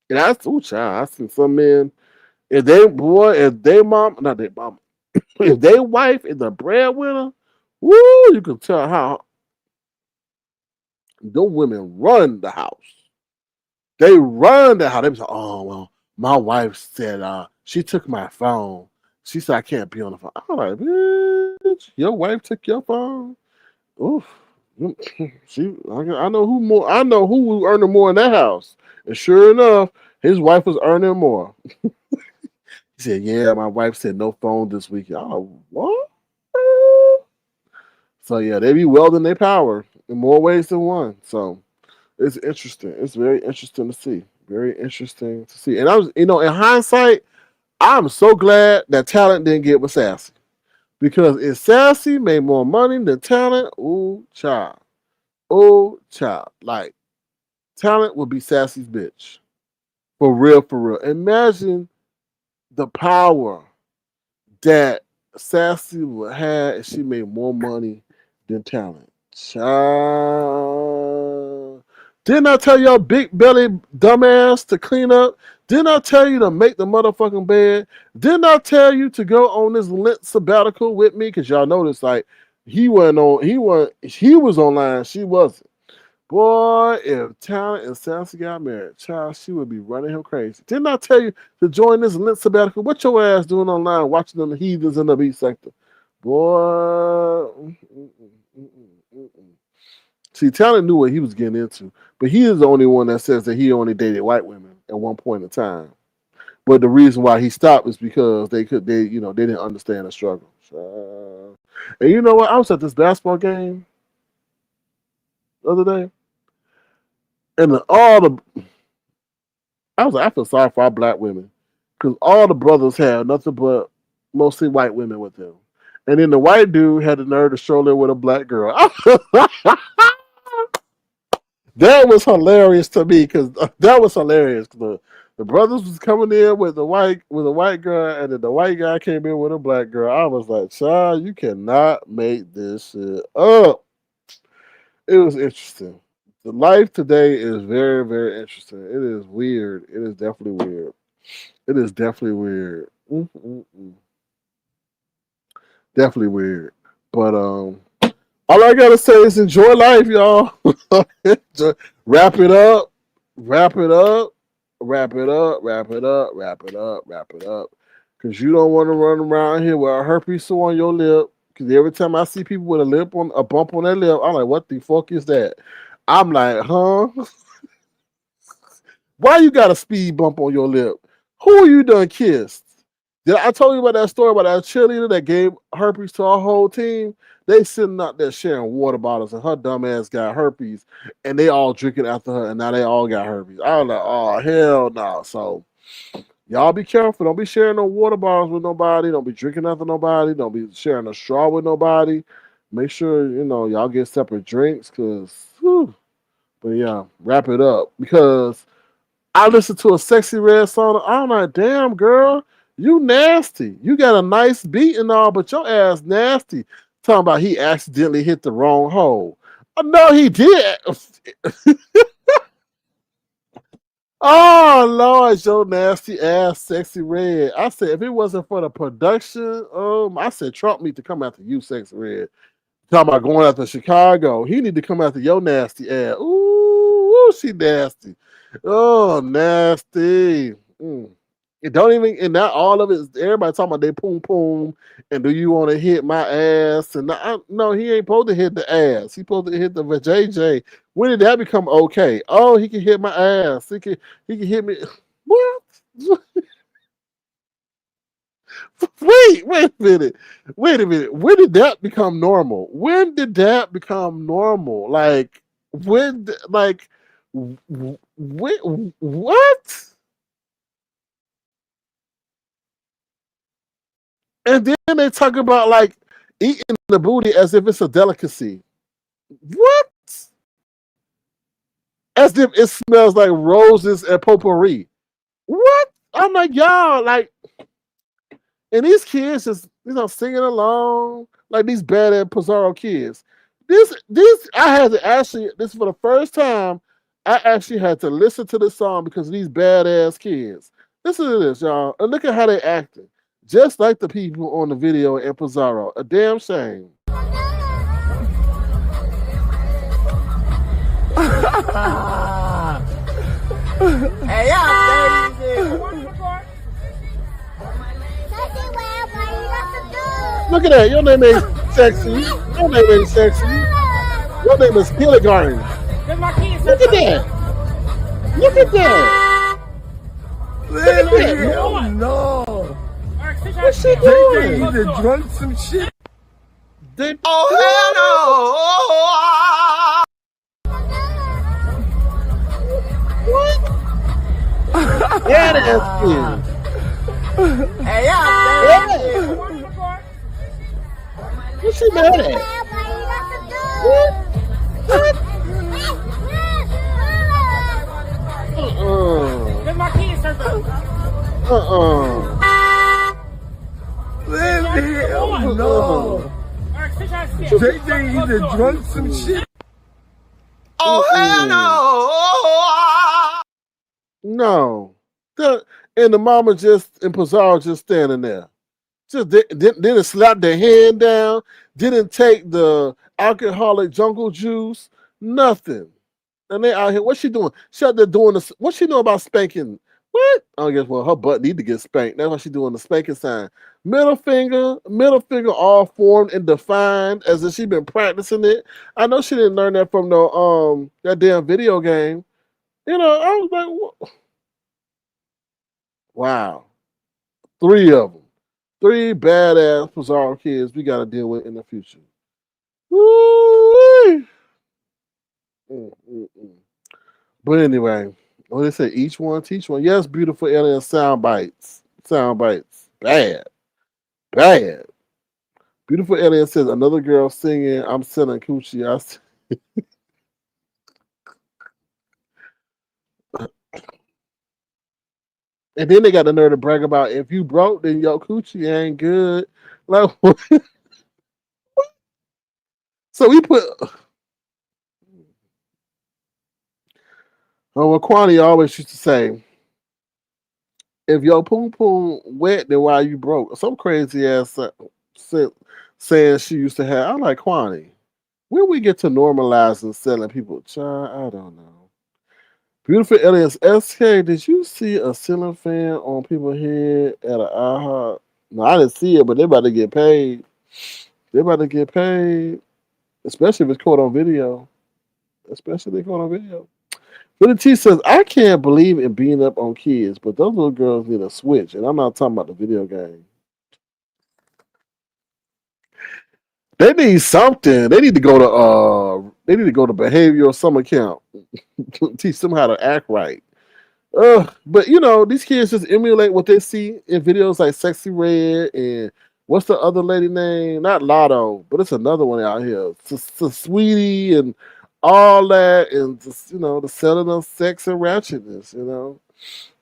And I seen some men. If they mom, not their mom, if they wife is the breadwinner, woo, you can tell how those women run the house. They run the house. They be like, oh well, my wife said she took my phone. She said I can't be on the phone. I'm like, bitch, your wife took your phone? Oof. I know who more. I know who was earning more in that house. And sure enough, his wife was earning more. He said, "Yeah, my wife said no phone this weekend." I'm like, what? So yeah, they be welding their power in more ways than one. So it's interesting. It's very interesting to see. Very interesting to see. And I was, in hindsight, I'm so glad that Talent didn't get with Sassy. Because if Sassy made more money than Talent, ooh, child. Ooh, child. Like, Talent would be Sassy's bitch. For real, for real. Imagine the power that Sassy would have if she made more money than Talent. Child. Didn't I tell y'all big belly dumbass to clean up? Didn't I tell you to make the motherfucking bed? Didn't I tell you to go on this Lent sabbatical with me? Cause y'all noticed like he was online, she wasn't. Boy, if Talent and Sassy got married, child, she would be running him crazy. Didn't I tell you to join this Lent sabbatical? What your ass doing online watching them heathens in the beat sector? Boy. See, Talent knew what he was getting into, but he is the only one that says that he only dated white women at one point in time. But the reason why he stopped is because they didn't understand the struggle. And you know what? I was at this basketball game the other day, and I was like, I feel sorry for our black women because all the brothers had nothing but mostly white women with them, and then the white dude had the nerve to stroll in with a black girl. That was hilarious to me because that was hilarious. The brothers was coming in with a white girl, and then the white guy came in with a black girl. I was like, child, you cannot make this shit up. It was interesting. The life today is very, very interesting. It is weird. It is definitely weird. It is definitely weird. Mm-mm-mm. Definitely weird. But all I gotta say is enjoy life, y'all. Wrap it up. Wrap it up. Wrap it up. Wrap it up. Wrap it up. Wrap it up. Cause you don't want to run around here with a herpes sore on your lip. Cause every time I see people with a bump on their lip, I'm like, what the fuck is that? I'm like, huh? Why you got a speed bump on your lip? Who you done kissed? Did I told you about that story about that cheerleader that gave herpes to our whole team? They sitting out there sharing water bottles, and her dumb ass got herpes, and they all drinking after her, and now they all got herpes. I was like, oh hell no! So y'all be careful. Don't be sharing no water bottles with nobody. Don't be drinking after nobody. Don't be sharing a straw with nobody. Make sure y'all get separate drinks, cause. Whew. But yeah, wrap it up because I listened to a Sexy Red song. I'm like, damn, girl, you nasty. You got a nice beat and all, but your ass nasty. Talking about he accidentally hit the wrong hole. No, he did. Oh, Lord, your nasty ass, Sexy Red. I said, if it wasn't for the production, I said, Trump need to come after you, Sexy Red. Talking about going after Chicago. He need to come after your nasty ass. Ooh, she nasty. Oh, nasty. It don't even, and not all of it. Everybody talking about they poom poom, and do you want to hit my ass? And no, he ain't supposed to hit the ass. He supposed to hit the JJ. When did that become okay? Oh, he can hit my ass. He can hit me. What? Wait a minute. Wait a minute. When did that become normal? When did that become normal? Like when? Like what? And then they talk about like eating the booty as if it's a delicacy. What? As if it smells like roses and potpourri. What? I'm like, y'all, like, and these kids just, singing along like these badass Pizarro kids. I had to actually, this is for the first time, I actually had to listen to this song because of these badass kids. Listen to this, y'all, and look at how they acting. Just like the people on the video in Pizarro. A damn shame. Hey, y'all crazy. Look at that. Your name ain't sexy. Your name ain't sexy. Your name is Kindergarten. Look at that. Look at that. Look at that. Oh, no. What's she They doing? either drunk some shit. Oh, hell no. What? Yeah, that's good. Hey, y'all crazy. What's she mad at? What? What? Oh, no. JJ either drunk some shit. Oh, hell no. No. And the mama just, and Pizarro just standing there. Just didn't slap their hand down, didn't take the alcoholic jungle juice, nothing. And they out here, what's she doing? She out there doing this. What's she doing about spanking? What? I guess, well, her butt need to get spanked. That's why she's doing the spanking sign. Middle finger all formed and defined as if she been practicing it. I know she didn't learn that from no that damn video game. I was like, what? Wow. 3 of them. 3 badass Pizarro kids we got to deal with in the future. Woo-wee. But anyway, what they say, each one teach one. Yes, beautiful alien sound bites. Sound bites. Bad. Beautiful alien says, another girl singing, I'm selling coochie. And then they got the nerve to brag about, if you broke, then your coochie ain't good. Like, so we put. What Kwani always used to say, if your poom poom wet, then why you broke? Some crazy ass saying she used to have. I'm like, Kwani, when we get to normalizing selling people, child, I don't know. Beautiful aliens SK, did you see a ceiling fan on people's head at an IHOP? No, I didn't see it, but they about to get paid. Especially if it's caught on video. Billy T says, I can't believe in beating up on kids, but those little girls need a switch, and I'm not talking about the video game. They need something. They need to go to behavioral summer camp. Teach them how to act right. But these kids just emulate what they see in videos like Sexy Red and what's the other lady name? Not Lotto, but it's another one out here. Sweetie and all that, and just the selling of sex and ratchetness.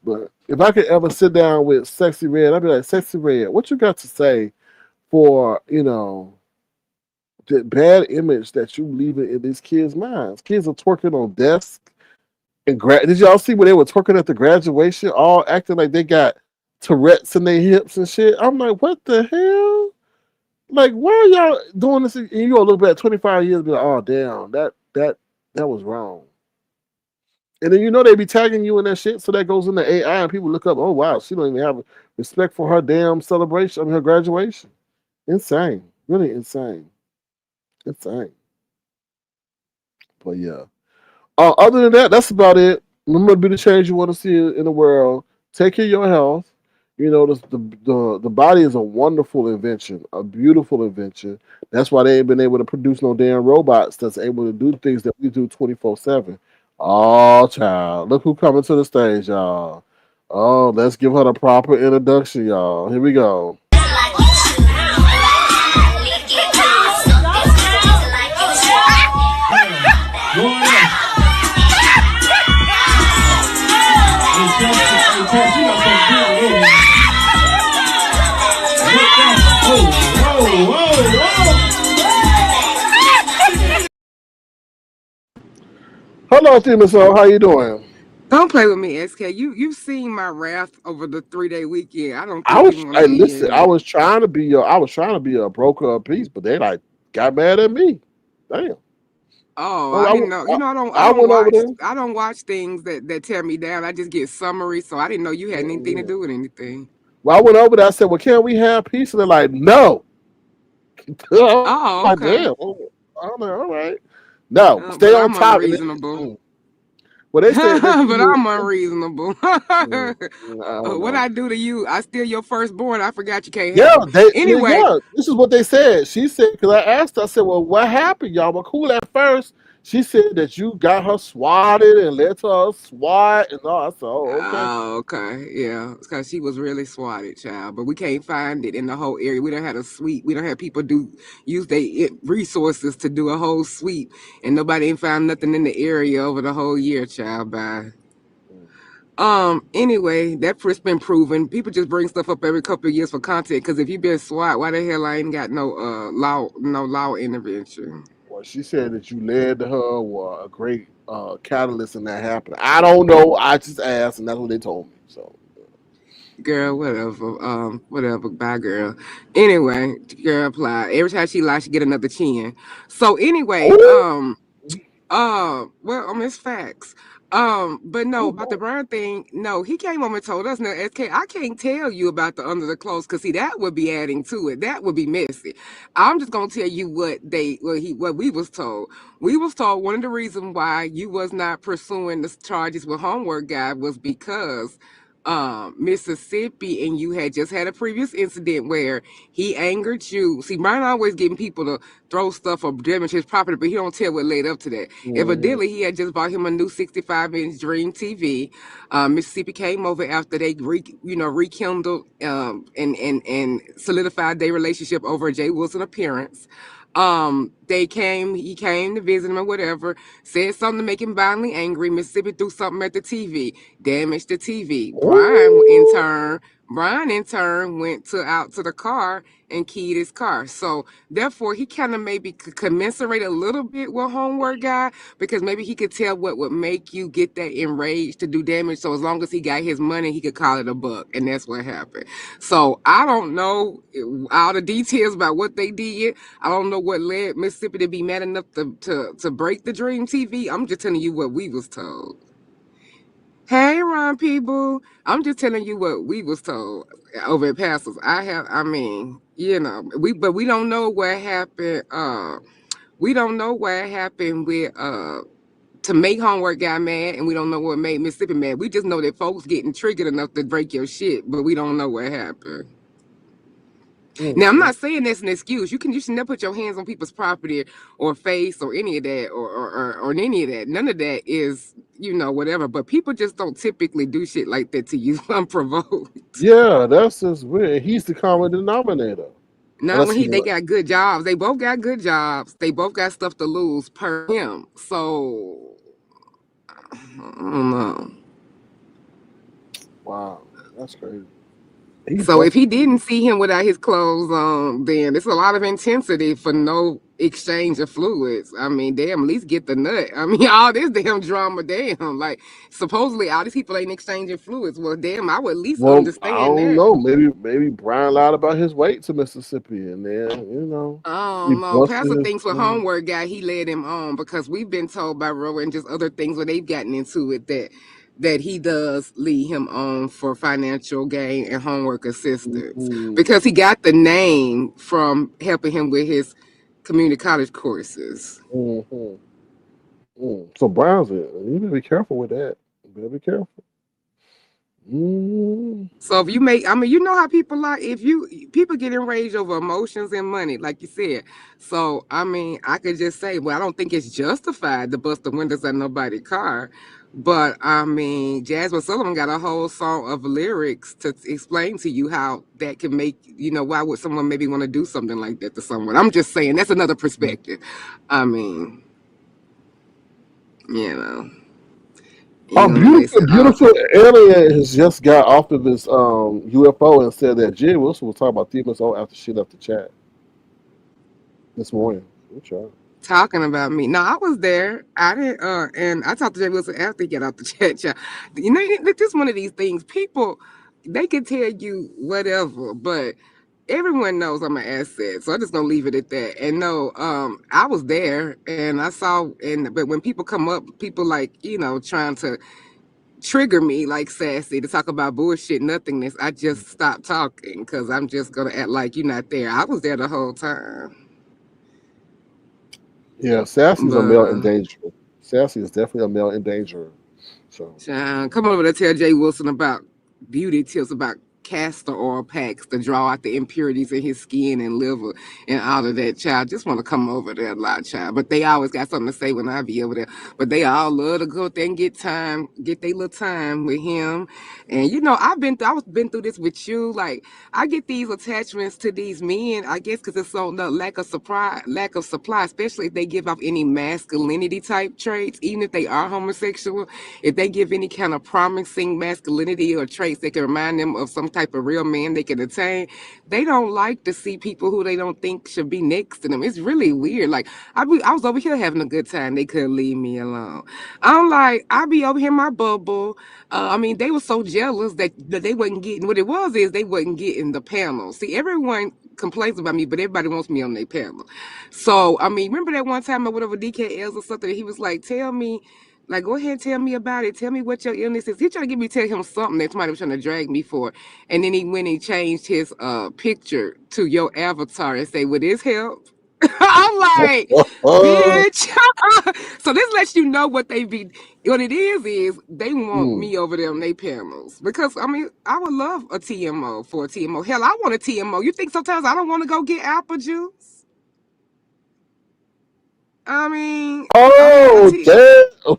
But if I could ever sit down with Sexy Red, I'd be like, Sexy Red, what you got to say for the bad image that you leaving in these kids' minds? Kids are twerking on desks. And did y'all see when they were twerking at the graduation, all acting like they got Tourette's in their hips and shit? I'm like, what the hell? Like, why are y'all doing this? And you gonna look back 25 years and be like, oh damn, that was wrong. And then they be tagging you in that shit, so that goes into AI and people look up, oh wow, she don't even have respect for her damn celebration, her graduation. Insane. Really insane. But yeah. Other than that, that's about it. Remember to be the change you want to see in the world. Take care of your health. The body is a wonderful invention, a beautiful invention. That's why they ain't been able to produce no damn robots that's able to do things that we do 24/7. Oh, child. Look who coming to the stage, y'all. Oh, let's give her the proper introduction, y'all. Here we go. Hello, Timo. How you doing? Don't play with me, SK. You've seen my wrath over the 3 day weekend. I don't I think you was. want to Hey, be in listen. I here. was trying to be your. I was trying to be a broker of peace, but they like got mad at me. Damn. Oh, Oh, I didn't know. I don't. I I don't went over watch. there. I don't watch things that tear me down. I just get summary. So I didn't know you had anything to Yeah. do with anything. Well, I went over there. I said, "Well, can't we have peace?" And they're like, "No." I'm Oh, like, okay. damn. I'm like, all right. No, stay But on I'm top. unreasonable. Well, they said that But you. I'm unreasonable. I don't What know. I do to you? I steal your firstborn. I forgot you can't Yeah, have him. Anyway, yeah. This is what they said. She said because I asked her, I said, "Well, what happened? Y'all were cool at first." She said that you got her swatted and let her swat and all. I said, "Oh, okay." oh, okay. Yeah. Because she was really swatted, child. But we can't find it in the whole area. We don't have a sweep. We don't have people use their resources to do a whole sweep. And nobody ain't found nothing in the area over the whole year, child. Bye. Anyway, that's been proven. People just bring stuff up every couple of years for content. Because if you been swat, why the hell I ain't got no law intervention? Well, she said that you led her were a great catalyst in that happening. I don't know. I just asked, and that's what they told me. So, Girl, whatever. Whatever. Bye, girl. Anyway, girl, apply. Every time she lies, she get another chin. So anyway, oh, well, it's facts. But no, oh about the Lord. Brian thing, no, he came over and told us. Now, SK, I can't tell you about the under the clothes because see, that would be adding to it. That would be messy. I'm just gonna tell you what we was told. We was told one of the reasons why you was not pursuing the charges with homework guy was because Mississippi and you had just had a previous incident where he angered you. See, Brian always getting people to throw stuff or damage his property, but he don't tell what led up to that. Mhm. Evidently, he had just bought him a new 65-inch Dream TV. Mississippi came over after they rekindled and solidified their relationship over a Jay Wilson appearance. He came to visit him or whatever, said something to make him violently angry. Mississippi threw something at the TV, damaged the TV. Oh, Brian in turn went out to the car and keyed his car. So therefore, he kind of maybe could commensurate a little bit with homework guy because maybe he could tell what would make you get that enraged to do damage. So as long as he got his money, he could call it a buck, and that's what happened. So I don't know all the details about what they did. I don't know what led Mississippi to be mad enough to break the Dream TV. I'm just telling you what we was told. Hey, Ron people. I'm just telling you what we was told over at Pastors. I mean, but we don't know what happened. We don't know what happened with to make homework guy mad, and we don't know what made Mississippi mad. We just know that folks getting triggered enough to break your shit, but we don't know what happened. Now, I'm mhm. not saying that's an excuse. You should never put your hands on people's property or face or any of that or any of that. None of that is, whatever. But people just don't typically do shit like that to you unprovoked. Yeah, that's just weird. He's the common denominator. Not Unless when he, they got good jobs. They both got good jobs. They both got stuff to lose per him. So I don't know. wow, that's crazy. He So if busted. he didn't see him without his clothes on, then it's a lot of intensity for no exchange of fluids. I mean, damn, at least get the nut. I mean, all this damn drama, damn. Like, supposedly all these people ain't exchanging fluids. Well, damn, I would at least Well, I understand don't that. know. Maybe Brian lied about his weight to Mississippi, and then I he don't know. busted Pastor his. thinks for homework guy, he led him on because we've been told by Roe and just other things where they've gotten into it that he does lead him on for financial gain and homework assistance Mhm, because he got the name from helping him with his community college courses. mhm, So Brown's it. You better be careful with that. You better be careful. Mm, So if you make, I mean, you know how people are. If you people get enraged over emotions and money, like you said. So I mean, I could just say, well, I don't think it's justified to bust the windows at nobody's car. But I mean, Jasmine Sullivan got a whole song of lyrics to explain to you how that can make, why would someone maybe want to do something like that to someone? I'm just saying that's another perspective. I mean, you know, Our they beautiful, said, oh, beautiful alien has just got off of his UFO and said that Jay Wilson was talking about Demons on after she left the chat this morning. Good job. Talking about me. No, I was there. I didn't and I talked to Jay Wilson after he got out the chat. Y'all. You know, this one of these things. People they can tell you whatever, but everyone knows I'm an asset. So I'm just gonna leave it at that. And no, I was there and I saw and but when people come up, people like, trying to trigger me like sassy to talk about bullshit nothingness, I just stop talking because I'm just gonna act like you're not there. I was there the whole time. Yeah, Sassy's a But male endangerer. Sassy is definitely a male endangerer. So come over to tell Jay Wilson about beauty tips about castor oil packs to draw out the impurities in his skin and liver and all of that, child. Just want to come over there a lot, child. But they always got something to say when I be over there. But they all love to go there and get their little time with him. And I was been through this with you. Like I get these attachments to these men, I guess, because it's so the lack of supply, especially if they give off any masculinity type traits, even if they are homosexual. If they give any kind of promising masculinity or traits that can remind them of some type of real man they can attain, they don't like to see people who they don't think should be next to them. It's really weird. Like I was over here having a good time. They couldn't leave me alone. I'm like, I be over here in my bubble. I mean, they were so jealous that they wasn't getting what it was is they wasn't getting the panel. See, everyone complains about me, but everybody wants me on their panel. So I mean, remember that one time I went over DKLs or something, and he was like, tell me, like, go ahead and tell me about it. Tell me what your illness is. He tried to get me to tell him something that somebody was trying to drag me for. And then he went and changed his picture to your avatar and say, with his help. I'm like, bitch. So this lets you know what what it is they want mm. me over there on their panels. Because I mean, I would love a TMO for a TMO. Hell, I want a TMO. You think sometimes I don't want to go get apple juice? I mean, Oh damn.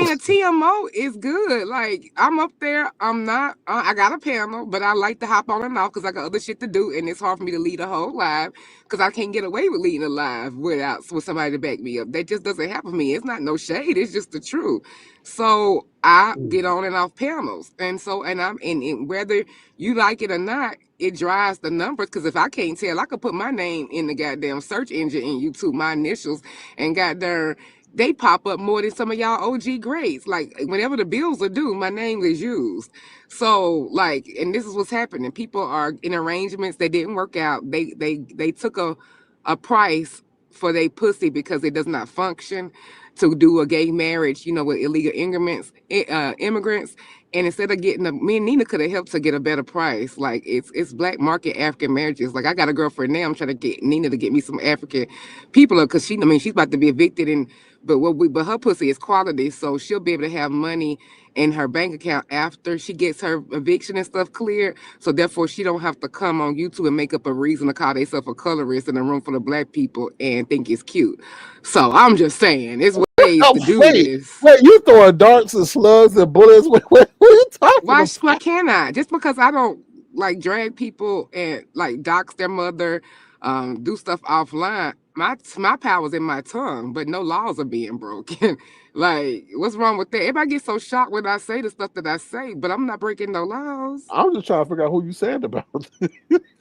a TMO is good. Like, I'm up there. I'm not, I got a panel, but I like to hop on and off because I got other shit to do. And it's hard for me to lead a whole live because I can't get away with leading a live with somebody to back me up. That just doesn't happen for me. It's not no shade. It's just the truth. So I get on and off panels. And whether you like it or not, it drives the numbers. Because if I can't tell, I could put my name in the goddamn search engine in YouTube, my initials, and goddamn they pop up more than some of y'all OG grades. Like whenever the bills are due, my name is used. So like, and this is what's happening. People are in arrangements that didn't work out. They took a price for their pussy because it does not function to do a gay marriage, with illegal immigrants. And instead of me and Nina could have helped to get a better price. Like it's black market African marriages. Like I got a girlfriend now. I'm trying to get Nina to get me some African people because she's about to be evicted and but her pussy is quality, so she'll be able to have money in her bank account after she gets her eviction and stuff cleared. So therefore, she don't have to come on YouTube and make up a reason to call themselves a colorist in a room full of black people and think it's cute. So I'm just saying, it's ways Oh, to do wait, this. wait, you throwing darts and slugs and bullets? What are you talking Why about? can't I? Just because I don't like drag people and like dox their mother, do stuff offline. My power's in my tongue, but no laws are being broken. Like, what's wrong with that? Everybody gets so shocked when I say the stuff that I say, but I'm not breaking no laws. I'm just trying to figure out who you saying about.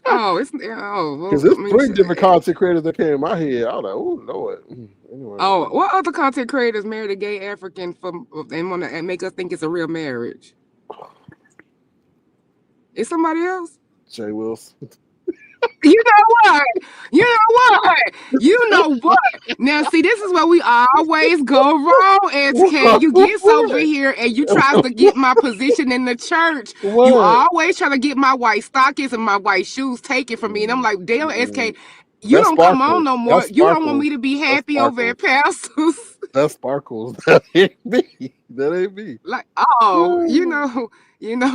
Oh, oh Because well. there's I mean, three different content creators that came in my head. I was like, oh, Lord. Anyway. oh, what other content creators married a gay African and want to make us think it's a real marriage? Is somebody else? Jay Wilson. You know what? You know what? You know what? Now, see, this is where we always go wrong, SK. You get over What? here and you try to get my position in the church. You What? always try to get my white stockings and my white shoes taken from me. And I'm like, damn, SK, you That's don't come on sparkles. no more. That's You don't want sparkles. me to be That's happy over sparkles. at Pastors. That's sparkles. That ain't me. That ain't me. Like, oh, you know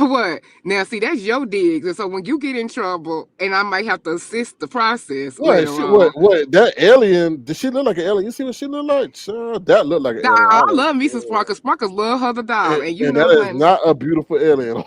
what? Now, see, that's your digs. And so when you get in trouble, and I might have to assist the process What? later She, on. what? That alien? Did she look like an alien? You see what she look like? Sure, that looked like an Nah, alien. I I don't. love me some Sparkles. Sparkles love her the dog, and you And know, that is honey. not a beautiful alien.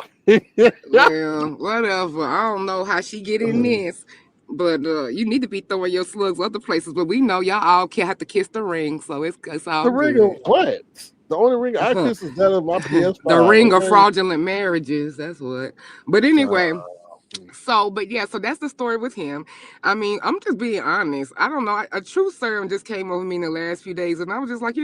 Well, whatever. I don't know how she get in this, but you need to be throwing your slugs other places. But we know y'all all can have to kiss the ring, so it's all The ring of good. what? The only ring I kiss is that of my The PS5. ring of Okay. fraudulent marriages. That's what. But anyway. So, but yeah, so that's the story with him. I mean, I'm just being honest. I don't know. A truth serum just came over me in the last few days, and I was just like,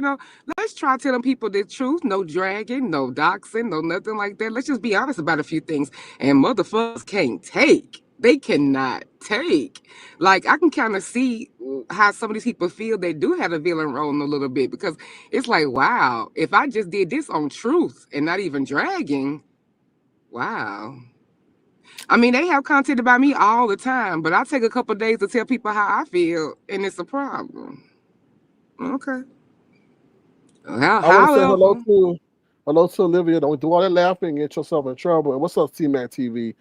let's try telling people the truth. No dragging, no doxing, no nothing like that. Let's just be honest about a few things. And motherfuckers can't take. They cannot take. Like, I can kind of see how some of these people feel they do have a villain role in a little bit because it's like, wow, if I just did this on truth and not even dragging, wow. I mean, they have content about me all the time, but I take a couple days to tell people how I feel, and it's a problem. Okay. I want to say However, hello to Olivia. Don't do all that laughing and get yourself in trouble. And what's up, T-Man TV?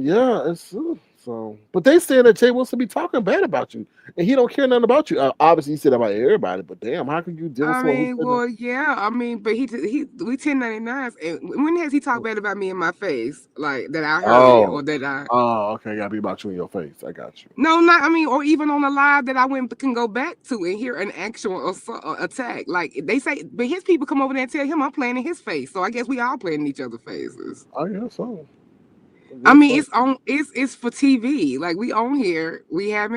Yeah, it's so. But they saying that Jay Wilson be talking bad about you, and he don't care nothing about you. Obviously, he said about everybody, but damn, how could you deal with I someone who mean, said that? well, yeah, I mean, but we 1099s, and when has he talked bad about me in my face, like that I heard Oh, or that I okay, gotta be about you in your face. I got you. no, not I mean, or even on a live that I went can go back to and hear an actual attack. Like they say, but his people come over there and tell him I'm playing in his face. So I guess we all playing in each other's faces. I guess so. I I guess mean, so. it's for TV. Like we on here,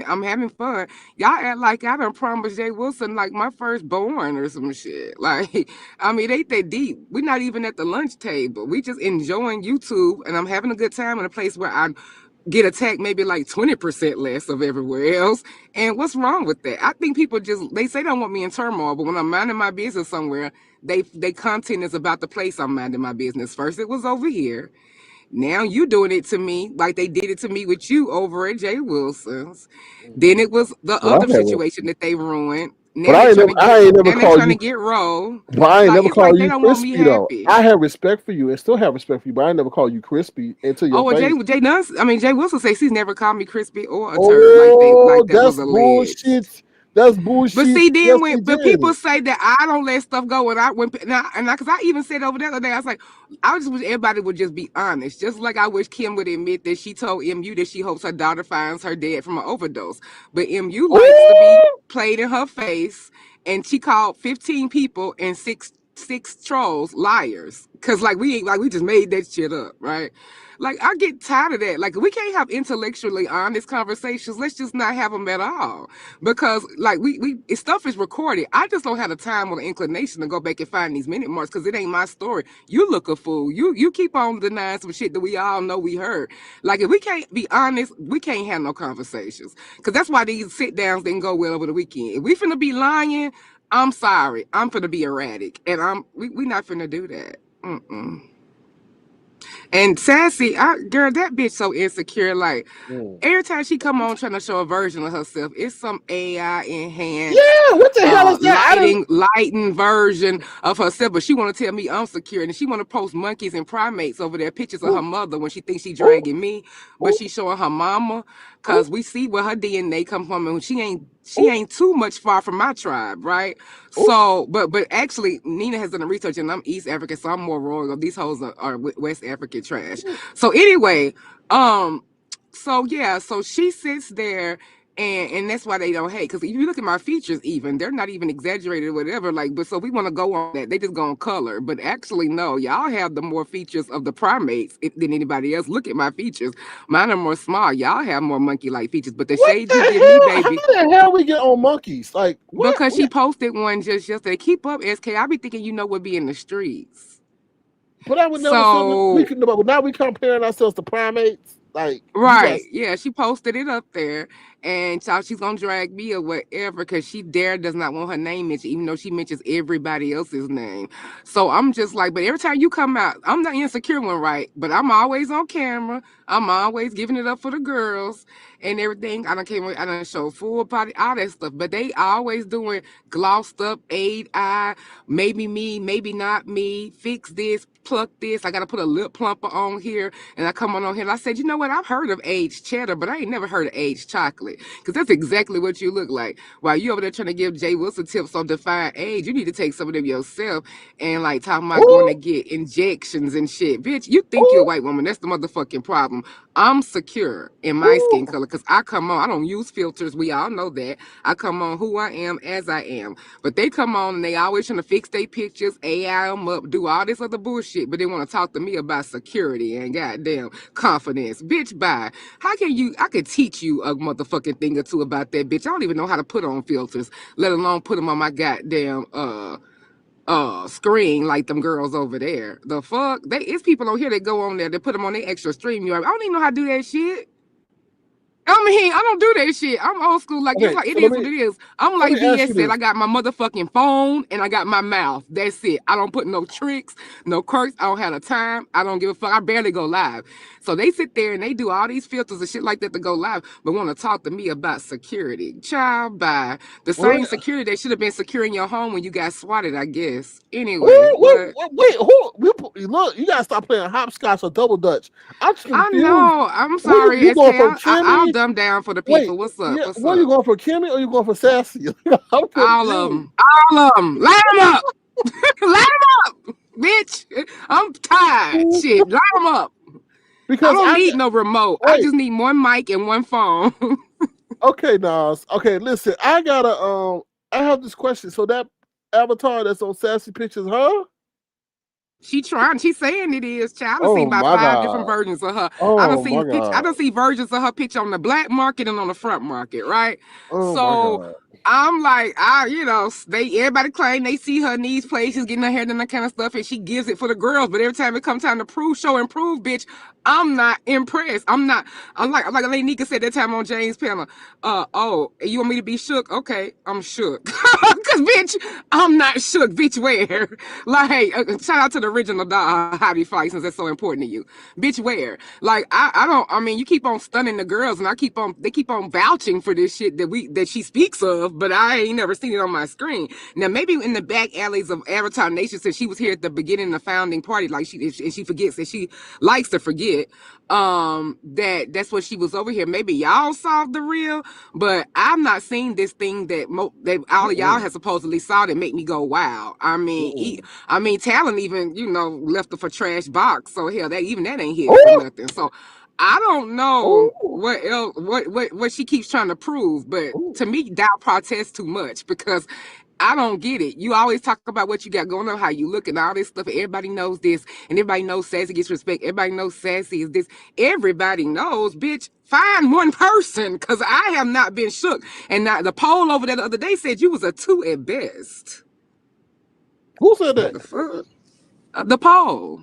I'm having fun. Y'all act like I done promised Jay Wilson like my firstborn or some shit. Like, I mean, they that deep. We're not even at the lunch table. We just enjoying YouTube, and I'm having a good time in a place where I get attacked maybe like 20% less of everywhere else. And what's wrong with that? I think people just they say they don't want me in turmoil, but when I'm minding my business somewhere, they content is about the place I'm minding my business. First it was over here. Now you doing it to me like they did it to me with you over at Jay Wilson's. Then it was the But I other haven't. situation that they ruined. But I ain't never. I ain't never Now they called trying to you. get roll. But I ain't Like never it's like called they you don't want me crispy though. happy. I have respect for you and still have respect for you, but I ain't never called you crispy into your Oh well, face. Jay Wilson says he's never called me crispy or a turd like Oh, that was that's alleged. bullshit. That's But bullshit. see, Yes, then he but did. people say that I don't let stuff go, because I even said over the other day, I was like, I just wish everybody would just be honest, just like I wish Kim would admit that she told MU that she hopes her daughter finds her dead from an overdose, but MU likes to be Ooh, played in her face, and she called 15 people and six trolls liars, cause like we ain't like we just made that shit up, right? Like I get tired of that. Like we can't have intellectually honest conversations. Let's just not have them at all because like stuff is recorded. I just don't have the time or the inclination to go back and find these minute marks because it ain't my story. You look a fool. You keep on denying some shit that we all know we heard. Like if we can't be honest, we can't have no conversations because that's why these sit downs didn't go well over the weekend. If we finna be lying, I'm sorry. I'm finna be erratic, and we not finna do that. Mm-mm. And Sassy, girl, that bitch so insecure. Like mm. every time she come on trying to show a version of herself, it's some AI enhanced Yeah, what the hell is that? I don't. lighting version of herself. But she want to tell me I'm secure, and she want to post monkeys and primates over there, pictures of her Ooh, mother when she thinks she ooh, dragging me, but ooh, she showing her mama, ooh, cause we see where her DNA come from, and she ooh, ain't too much far from my tribe, right? ooh. So, but actually, Nina has done the research, and I'm East African, so I'm more royal. These hoes are West African trash. So anyway, um, so yeah, so she sits there. And that's why they don't hate, because if you look at my features, even they're not even exaggerated or whatever. Like, but so we want to go on that. They just go on color, but actually, no, y'all have the more features of the primates than anybody else. Look at my features; mine are more small. Y'all have more monkey-like features, but the What shade the you give me, hell? How baby, the hell we get on monkeys? Like what? because she What? posted one just yesterday. Keep up, SK. I be thinking you know what be in the streets. But I would never say we So can. But now we comparing ourselves to primates. Like you right. guys. Yeah, she posted it up there and thought she's gonna drag me or whatever because she does not want her name mentioned, even though she mentions everybody else's name. So I'm just like, but every time you come out, I'm the insecure one, right? But I'm always on camera. I'm always giving it up for the girls and everything. I done show full body, all that stuff. But they always doing glossed up, aid eye, maybe me, maybe not me, fix this, pluck this. I gotta put a lip plumper on here. And I come on here and I said, you know what? I've heard of aged cheddar, but I ain't never heard of aged chocolate. Because that's exactly what you look like. While you over there trying to give Jay Wilson tips on define age, you need to take some of them yourself and like talking about going Ooh, to get injections and shit. Bitch, you think you're a ooh, white woman. That's the motherfucking problem. I'm secure in my skin ooh. color because I come on. I don't use filters. We all know that. I come on who I am as I am. But they come on and they always trying to fix their pictures, AI them up, do all this other bullshit. shit, but they want to talk to me about security and goddamn confidence. Bitch, bye. How can you? I could teach you a motherfucking thing or two about that, bitch. I don't even know how to put on filters, let alone put them on my goddamn screen like them girls over there. The fuck? It's people on here that go on there that put them on their extra stream. I don't even know how to do that shit. I mean, I don't do that shit. I'm old school. Like, it's Okay, like, it so is what it is. I'm let like me ask you BS said. this. I got my motherfucking phone and I got my mouth. That's it. I don't put no tricks, no quirks. I don't have the time. I don't give a fuck. I barely go live. So they sit there and they do all these filters and shit like that to go live, but want to talk to me about security. Child, bye. The Well, same security that should have been securing your home when you got swatted, I guess. Anyway, what? wait, look, you gotta stop playing hopscotch or double dutch. I'm just I confused. know. I'm Where sorry, you going SK. from I'll Kimmy? dumb down for the Wait, people. What's up? yeah, What's where you up? going for Kimmy or you going for Sassy? I'm All of confused. them. All of them. Line them up. Line them up, bitch. I'm tired. Shit, line them up. I Because don't I need no remote. I wait. just need one mic and one phone. Okay, Nas. Okay, listen. I have this question. So that avatar that's on Sassy Pictures, huh? She's saying it is, child. I done seen Oh about my 5 different god. versions of her. Oh my I god. done see versions of her picture on the black market and on the front market, right? Oh my So god. I'm like, everybody claim they see her in these places, getting her hair done, that kind of stuff, and she gives it for the girls. But every time it comes time to show and prove, bitch, I'm not impressed. I'm like Lady Nika said that time on James panel. Oh, you want me to be shook? Okay, I'm shook. Cause bitch, I'm not shook, bitch. Where? Like, shout out to the original Hobby Fight since that's so important to you, bitch. Where? Like, I don't. I mean, you keep on stunning the girls, and they keep on vouching for this shit that she speaks of, but I ain't never seen it on my screen. Now, maybe in the back alleys of Avatar Nation, since she was here at the beginning of the founding party, like she forgets that she likes to forget, that's what she was over here. Maybe y'all saw the real, but I've not seen this thing that all of y'all has supposedly saw that make me go wow. Talon even left her for trash box, so hell, that ain't hitting for Oh, nothing. So I don't know oh, what else, what she keeps trying to prove, but oh. to me, doubt protests too much because I don't get it. You always talk about what you got going on, how you look, and all this stuff. Everybody knows this, and everybody knows Sassy gets respect. Everybody knows Sassy is this. Everybody knows, bitch. Find one person, cause I have not been shook. And now the poll over there the other day said you was a 2 at best. Who said What that? the fuck? The poll.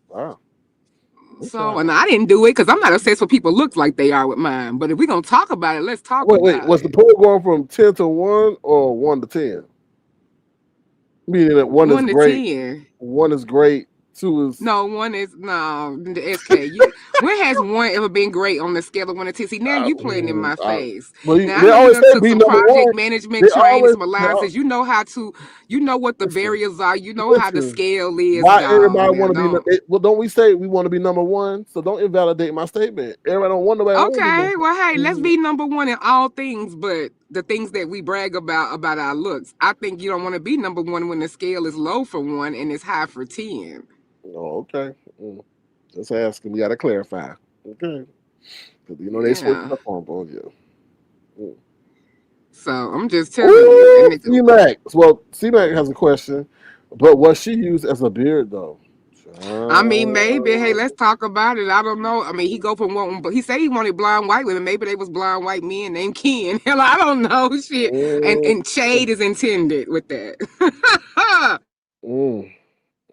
Wow. So, Okay. and I didn't do it because I'm not obsessed with people look like they are with mine. But if we're gonna talk about it, let's talk Wait. about Was the it. poll going from 10 to 1 or 1 to 10? Meaning that 1 is 1 to great, 10. 1 is great, 2 is. No, the SK. When has one ever been great on the scale of 1 to 10? See, now you playing in my face. Well, Now I they know you always done say took be some number project 1. management They training, always some alliances. You know you know what the listen. barriers are. You know how the Listen. scale is, Why dog. everybody Now want to be? don't. Well, don't we say we want to be number 1? So don't invalidate my statement. Everybody don't want nobody want to be Okay, number. well, hey, let's Mhm. be number one in all things, but the things that we brag about our looks. I think you don't want to be number one when the scale is low for 1 and it's high for 10. Oh, okay. Just asking. We got to clarify. Okay. Because they switching Yeah. up on you. Mm. So I'm just telling you, Ooh, and C-Mac. Well, C-Mac has a question, but was she used as a beard though? I mean, maybe. Hey, let's talk about it. I don't know. I mean, he go from one, but he said he wanted blonde white women. Maybe they was blonde white men named Ken. Hell, I don't know. Shit. And shade is intended with that. Mm,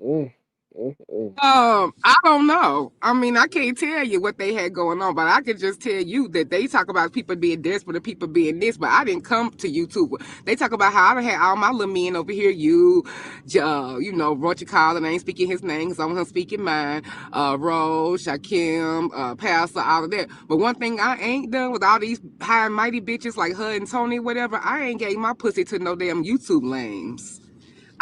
mm, mm. I don't know. I mean, I can't tell you what they had going on, but I can just tell you that they talk about people being desperate and people being this, but I didn't come to YouTube. They talk about how I had all my little men over here, what you call it, I ain't speaking his name because I'm him speaking mine, Rose, Shakim, Pastor, all of that. But one thing I ain't done with all these high and mighty bitches like her and Tony, whatever, I ain't gave my pussy to no damn YouTube lames.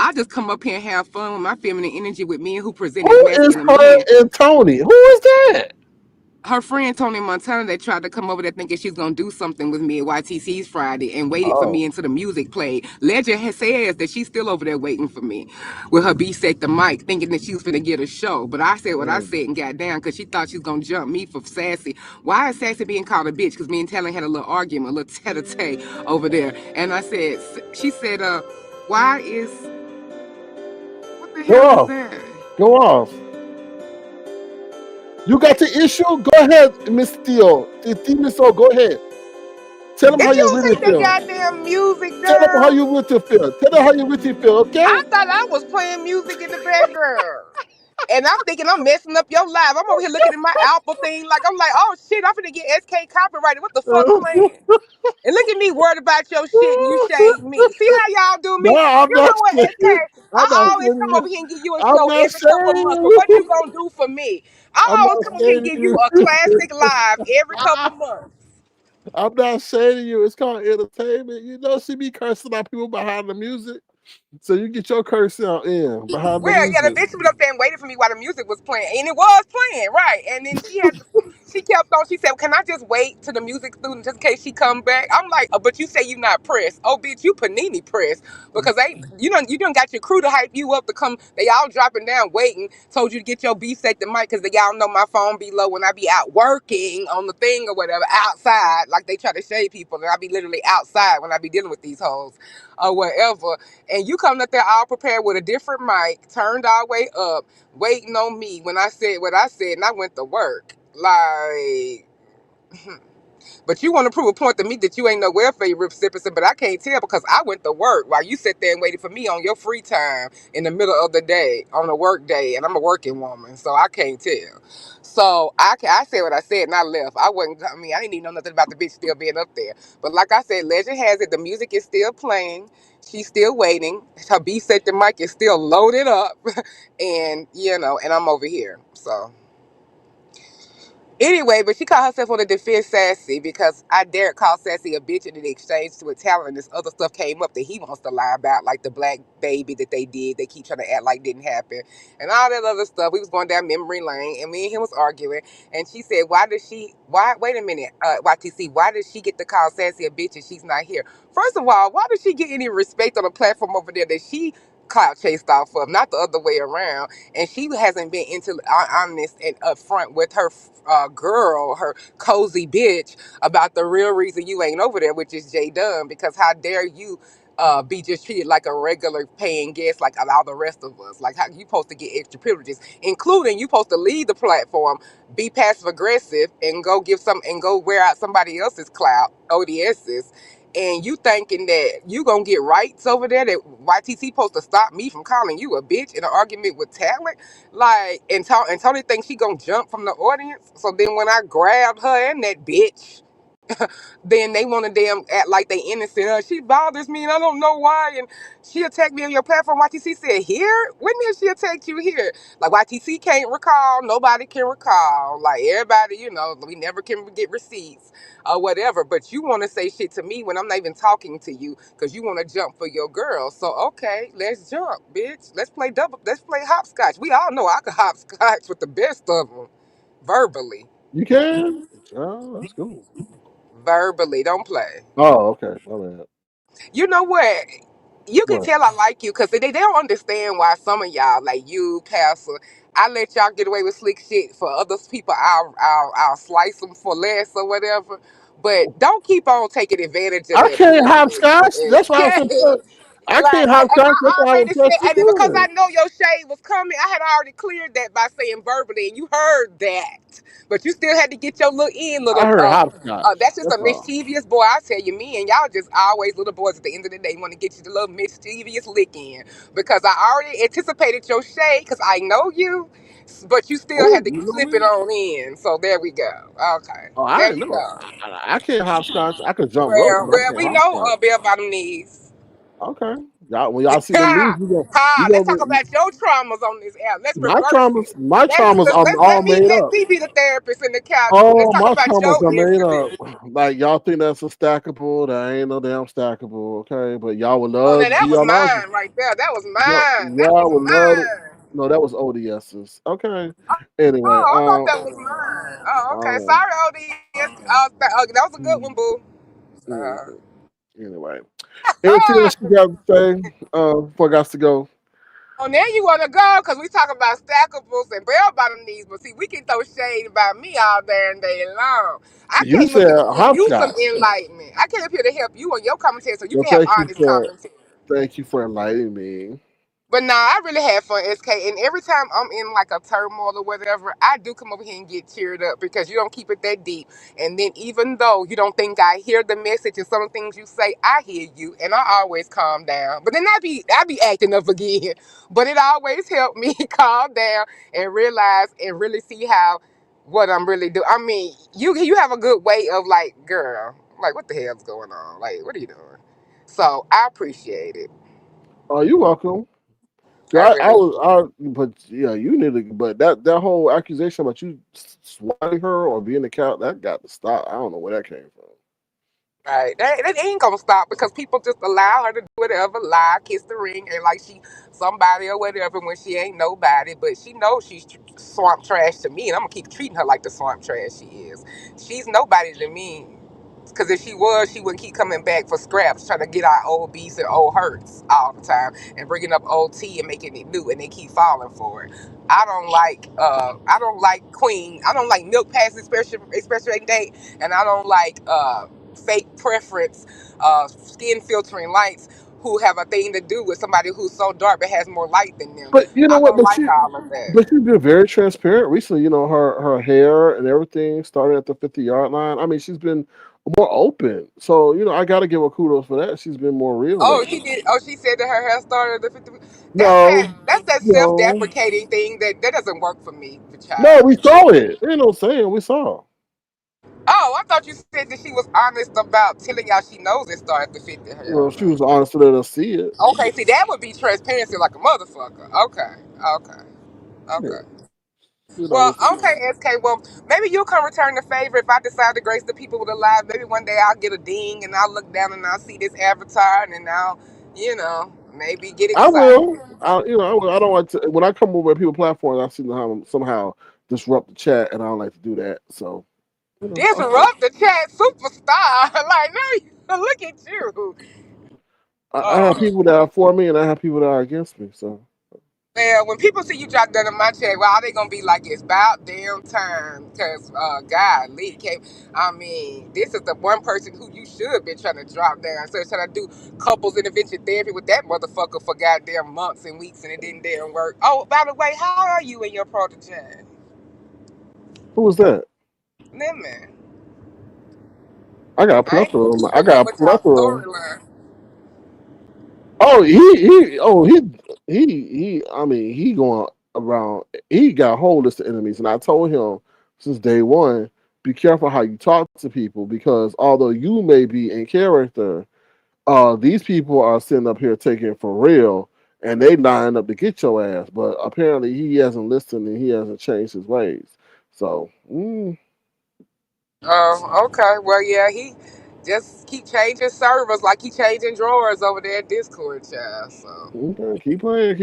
I just come up here and have fun with my feminine energy with men who present as Who is masculine her men. and Tony? Who is that? Her friend Tony Montana, they tried to come over there thinking she's gonna do something with me at YTC's Friday and waited for Oh, me until the music played. Legend says that she's still over there waiting for me with her B-Sec the mic, thinking that she was finna get a show. But I said what I said and got down because she thought she was gonna jump me for Sassy. Why is Sassy being called a bitch? Because me and Talon had a little argument, a little tete-a-tete over there. And she said, why is, what the hell is girl. that? Go off. You got the issue? Go ahead, Miss Theo. Miss O, go ahead. Tell them how If you you don't really take that feel. goddamn music Tell them how down, you really feel. Tell them how you really feel, I okay? thought I was playing music in the background. And I'm thinking I'm messing up your life. I'm over here looking at my Apple thing like I'm like, oh shit, I'm finna get SK copyrighted. What the fuck playing? And look at me worried about your shit and you shade me. See how y'all do No, me? I'm You not know what, SK? saying. I'm I not always come saying. over here and give you a I'm show not every couple of months. But saying. what you gonna do for me? I'm I always not come over here and saying give you you. a classic live every couple months. I'm not saying you. It's called entertainment. You know, she be cursing out people behind the music. So you get your curse out in behind the Well, yeah, the music. bitch was up there and waited for me while the music was playing, and it was playing, right? And then she kept on. She said, "Can I just wait till the music through just in case she come back?" I'm like, "But you say you not pressed? Oh, bitch, you panini pressed because you done got your crew to hype you up to come. They all dropping down, waiting. Told you to get your beef at the mic because they all know my phone be low when I be out working on the thing or whatever outside. Like they try to shade people, and I be literally outside when I be dealing with these hoes or whatever." And you coming up there all prepared with a different mic, turned all the way up, waiting on me when I said what I said, and I went to work. Like, but you want to prove a point to me that you ain't no welfare recipient, but I can't tell because I went to work while you sit there and waited for me on your free time in the middle of the day on a work day, and I'm a working woman, so I can't tell. So I said what I said and I left. I wasn't. I mean, I didn't even know nothing about the bitch still being up there. But like I said, legend has it the music is still playing. She's still waiting. Her B set the mic is still loaded up, and and I'm over here. So. Anyway, but she called herself on the defense Sassy because I dared call Sassy a bitch and in exchange to a talent and this other stuff came up that he wants to lie about, like the black baby that they did. They keep trying to act like didn't happen and all that other stuff. We was going down memory lane and me and him was arguing and she said, wait a minute, YTC, why did she get to call Sassy a bitch and she's not here? First of all, why did she get any respect on the platform over there that she clout chased off of, not the other way around? And she hasn't been into honest and upfront with her girl, her cozy bitch, about the real reason you ain't over there, which is Jay Dunn. Because how dare you be just treated like a regular paying guest, like all the rest of us? Like how you supposed to get extra privileges, including you supposed to leave the platform, be passive aggressive, and go wear out somebody else's clout, ODS's. And you thinking that you gonna get rights over there that YTC supposed to stop me from calling you a bitch in an argument with talent? Like, and Tony thinks she gonna jump from the audience. So then when I grabbed her and that bitch, then they want to damn act like they innocent. She bothers me and I don't know why. And she attacked me on your platform. YTC said, here? When did she attack you here? Like YTC can't recall. Nobody can recall. Like everybody, we never can get receipts or whatever. But you want to say shit to me when I'm not even talking to you because you want to jump for your girl. So, okay, let's jump, bitch. Let's play hopscotch. We all know I can hopscotch with the best of them verbally. You can? Oh, that's cool. Verbally, don't play. Oh, okay. My bad. You know what? You can What? tell I like you because they don't understand why some of y'all, like you, Pastor, I let y'all get away with slick shit. For other people, I'll slice them for less or whatever. But don't keep on taking advantage of I that can't bullshit. hopscotch. That's why I was impressed. I Like, can't and hopscotch. That's I why I was already said, impressed you and because I good. know your shade was coming, I had already cleared that by saying verbally, and you heard that. But you still had to get your little in, I little. heard hopscotch. That's just That's a all. mischievous boy. I tell you, me and y'all just always little boys. At the end of the day, want to get you the little mischievous lick in because I already anticipated your shade because I know you, but you still Oh, had to you know slip it me? on in. So there we go. Okay, Oh, I there didn't you know. go. I can't hopscotch. I can jump rope, Well, but I well, can't we know hopscotch. Bell Bottom knees. Okay. Y'all, when y'all see them knees, Ha! Ha! you Let's talk gonna about your traumas on this app. Let's my reverse traumas. it. My Let's traumas are all made let up. me be the therapist in the couch. Let's Oh, talk my about traumas your are made incident. up. Like y'all think that's a stackable. That ain't no damn stackable. Okay, but y'all would Oh, love now to that be was on our. mine right there. That was Y'all, mine. That was y'all would love it. mine. No, that was ODS's. Okay. Anyway, Oh, I thought that was mine. Oh, okay. um, Sorry, ODS. That was a good one, boo. mm, Uh, anyway, anything else you got to say before I got to go? oh, now you want to go because we talk about stackables and bell bottom knees, but see, we can throw shade about me all day and day long. I You came up said here to give you some hopscotch. enlightenment. I came up here to help you on your commentary so you Well, can have honest commentary. thank you for enlightening me. But nah, I really had fun, SK. And every time I'm in like a turmoil or whatever, I do come over here and get cheered up because you don't keep it that deep. And then even though you don't think I hear the message and some of the things you say, I hear you, and I always calm down. But then I be acting up again. But it always helped me calm down and realize and really see how what I'm really doing. I mean, you have a good way of like, girl, like what the hell's going on? Like, what are you doing? So I appreciate it. Oh, you're welcome. I I really. was, but yeah, you need to. But that whole accusation about you swatting her or being a cow, that got to stop. I don't know where that came from. Right. That ain't gonna stop because people just allow her to do whatever, lie, kiss the ring, and like she somebody or whatever when she ain't nobody. But she knows she's swamp trash to me, and I'm gonna keep treating her like the swamp trash she is. She's nobody to me. Because if she was, she wouldn't keep coming back for scraps, trying to get our old beats and old hurts all the time, and bringing up old tea and making it new, and they keep falling for it. I don't like Queen. I don't like milk passes, especially date, and I don't like fake preference, skin filtering lights who have a thing to do with somebody who's so dark but has more light than them. But you know I what? don't like all of that. But she's been very transparent recently. You know, her hair and everything started at the 50-yard line. I mean, she's been more open. So you know, I got to give her kudos for that. She's been more real Oh, lately. she did. Oh, she said that her hair started at the 50. No, That's that no, self-deprecating thing that doesn't work for me, no. child. We saw it. Ain't no saying we saw. Oh, I thought you said that she was honest about telling y'all she knows it started at the 50 Well, hair she was line. honest to let us see it. Okay, see that would be transparency like a motherfucker. Okay, okay, Yeah, okay. she would Well, always see okay, SK. Well, maybe you can return the favor if I decide to grace the people with a live. Maybe one day I'll get a ding and I'll look down and I'll see this avatar and then I'll, maybe get I excited. will. I will. I don't like to when I come over at people platforms. I see them somehow disrupt the chat, and I don't like to do that. So okay. Disrupt the chat superstar. Like, no, look at you. I have Oh, people that are for me, and I have people that are against me. So well, when people see you drop down in my chat, well, all they gonna be like, it's about damn time. Because, God, Lee came. I mean, this is the one person who you should be trying to drop down. So, trying to do couples intervention therapy with that motherfucker for goddamn months and weeks and it didn't damn work. Oh, by the way, how are you and your protege? who was that? Lemon. I got a I ain't plethora. I keeping up got a with y'all plethora. storyline. Oh, he. I mean, he going around. He got a whole list of enemies, and I told him since day one, be careful how you talk to people because although you may be in character, these people are sitting up here taking it for real, and they lined up to get your ass. But apparently, he hasn't listened and he hasn't changed his ways. So, Oh, okay. Well, yeah, he just keep changing servers like he changing drawers over there at Discord, child. So okay, keep playing,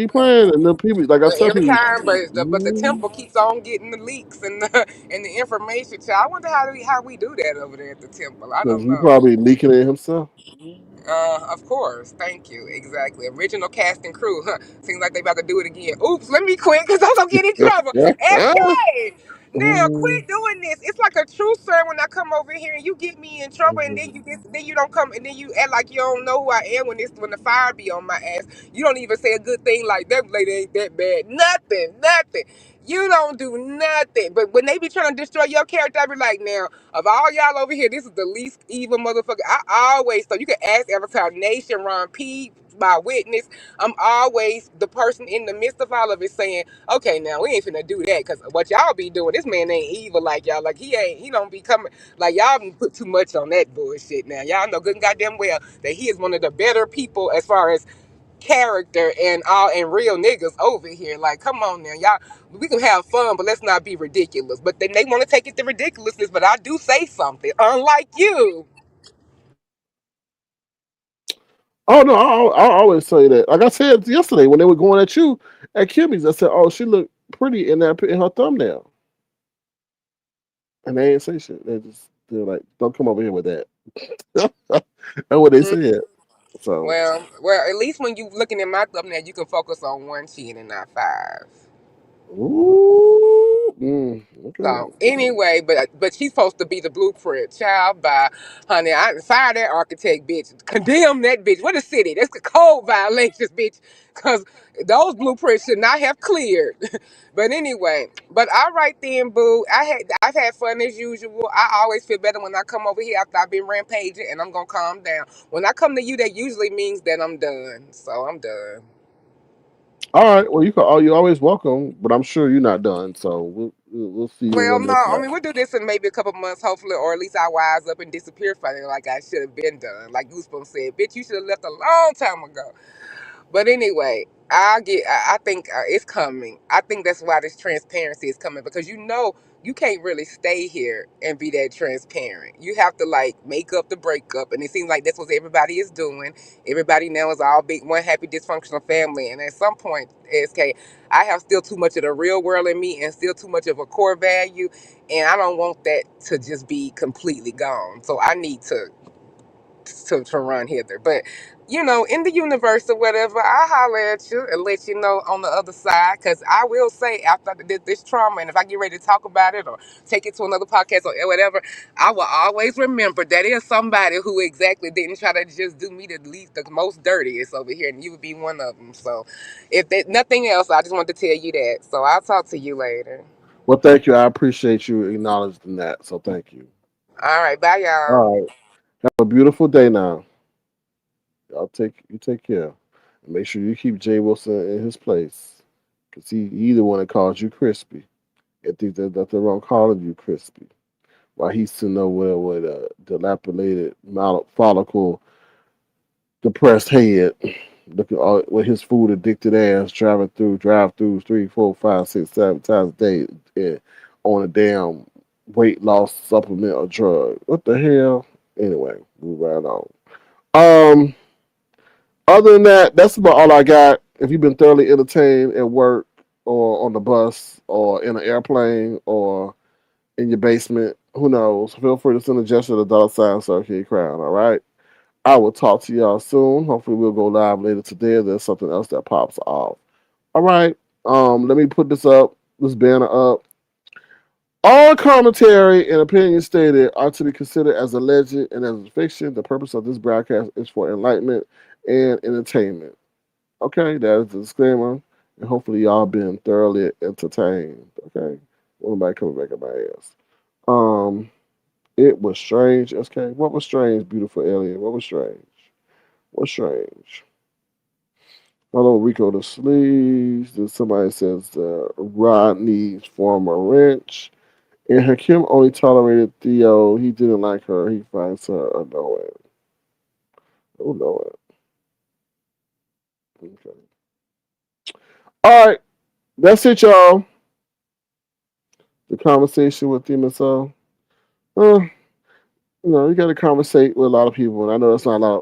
and the people, like I tell every people, time, but the temple keeps on getting the leaks and the and the information, child. I wonder how we do that over there at the temple. I because don't he know. probably leaking it himself. Of course. Thank you. Exactly. Original cast and crew. Huh. Seems like they about to do it again. Oops, let me quit because I'm gonna get in trouble. SK! Now quit doing this. It's like a true sir when I come over here and you get me in trouble and then you don't come and then you act like you don't know who I am when the fire be on my ass. You don't even say a good thing like that lady ain't that bad. Nothing. Nothing. You don't do nothing. But when they be trying to destroy your character, I be like, now, of all y'all over here, this is the least evil motherfucker. I always, so you can ask Avatar Nation, Ron P, my witness. I'm always the person in the midst of all of it saying, okay, now we ain't finna do that because what y'all be doing, this man ain't evil like y'all. Like he don't be coming, like y'all put too much on that bullshit now. Y'all know good and goddamn well that he is one of the better people as far as character and real niggas over here. Like, come on now, y'all. We can have fun, but let's not be ridiculous. But then they want to take it to ridiculousness. But I do say something, unlike you. Oh no, I always say that. Like I said yesterday when they were going at you at Kimmy's, I said, "Oh, she looked pretty in her thumbnail," and they ain't say shit. They're like, "Don't come over here with that." That's what they Mm, said. So, well, at least when you looking at my thumbnail, you can focus on one chin and not five. ooh, Okay. So anyway, but she's supposed to be the blueprint child. By honey, I fire that architect bitch, condemn that bitch. What a city! That's the code violations, bitch. Cause those blueprints should not have cleared. But anyway, but all right then, boo. I've had fun as usual. I always feel better when I come over here after I've been rampaging, and I'm gonna calm down. When I come to you, that usually means that I'm done. So I'm done. All right. Well, you're always welcome, but I'm sure you're not done. So we'll see you Well, one no, day. I mean we'll do this in maybe a couple months, hopefully, or at least I wise up and disappear finally, like I should have been done. Like Goosebumps said, "Bitch, you should have left a long time ago." But anyway, I think it's coming. I think that's why this transparency is coming because you can't really stay here and be that transparent. You have to like make up the breakup, and it seems like that's what everybody is doing. Everybody now is all big one happy dysfunctional family, and at some point, SK, I have still too much of the real world in me and still too much of a core value, and I don't want that to just be completely gone. So I need to run hither. But in the universe or whatever, I holler at you and let you know on the other side. Because I will say after this trauma, and if I get ready to talk about it or take it to another podcast or whatever, I will always remember that is somebody who exactly didn't try to just do me the least, the most dirtiest over here, and you would be one of them. So if that nothing else, I just wanted to tell you that. So I'll talk to you later. Well, thank you. I appreciate you acknowledging that. So thank you. All right, bye y'all. All right. Have a beautiful day now. Take care. And make sure you keep Jay Wilson in his place. Because he the one that calls you crispy. I think there's nothing wrong calling you crispy. While he's sitting there with a dilapidated follicle, depressed head, looking with his food addicted ass, drive-throughs 3, 4, 5, 6, 7 times a day on a damn weight loss supplement or drug. What the hell? Anyway, move right on. Other than that, that's about all I got. If you've been thoroughly entertained at work or on the bus or in an airplane or in your basement, who knows? Feel free to send a gesture to $sign Circle Crown, all right? I will talk to y'all soon. Hopefully we'll go live later today. There's something else that pops off. All right. Let me put this banner up. All commentary and opinions stated are to be considered as alleged and as fiction. The purpose of this broadcast is for enlightenment and entertainment. Okay, that is the disclaimer. And hopefully y'all been thoroughly entertained. Okay. Nobody coming back at my ass. It was strange. Okay. What was strange, beautiful alien? What was strange? What's strange? Hello, Rico the Sleeves. Somebody says Rod needs former wrench. And Hakim only tolerated Theo. He didn't like her. He finds her annoying. Oh, Lord. Okay. All right. That's it, y'all. The conversation with Demon Soul. You got to conversate with a lot of people. And I know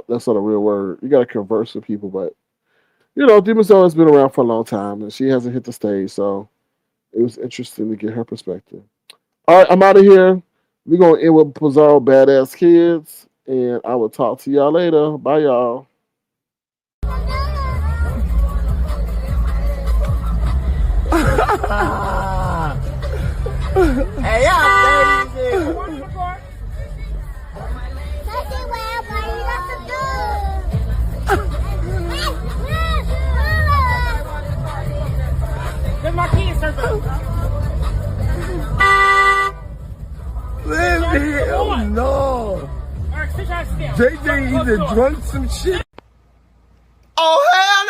that's not a real word. You got to converse with people. But, Demon Soul has been around for a long time. And she hasn't hit the stage. So it was interesting to get her perspective. All right, I'm out of here. We're going to end with Pizarro Badass Kids, and I will talk to y'all later. Bye, y'all. Hey, y'all crazy. There's my keys, sir. Hell no. JJ either drunk some shit. Oh hell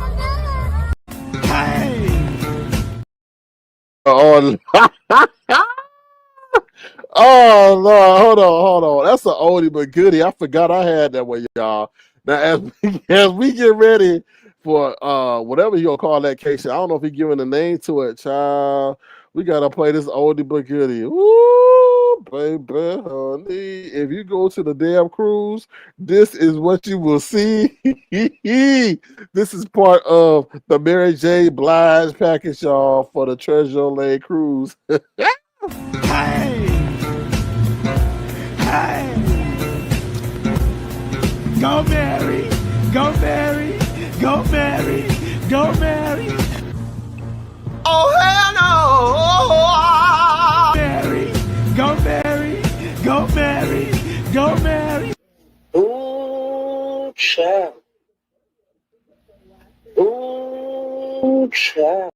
no. Hey. Oh, oh Lord, hold on. That's an oldie but goodie. I forgot I had that one, y'all. Now as we get ready for whatever you gonna call that case, I don't know if he giving a name to it, child. We gotta play this oldie but goodie. Woo, baby, honey. If you go to the damn cruise, this is what you will see. This is part of the Mary J. Blige package, y'all, for the Treasure Lake cruise. Hey. Hey. Go Mary. Go Mary. Go Mary. Go Mary. child.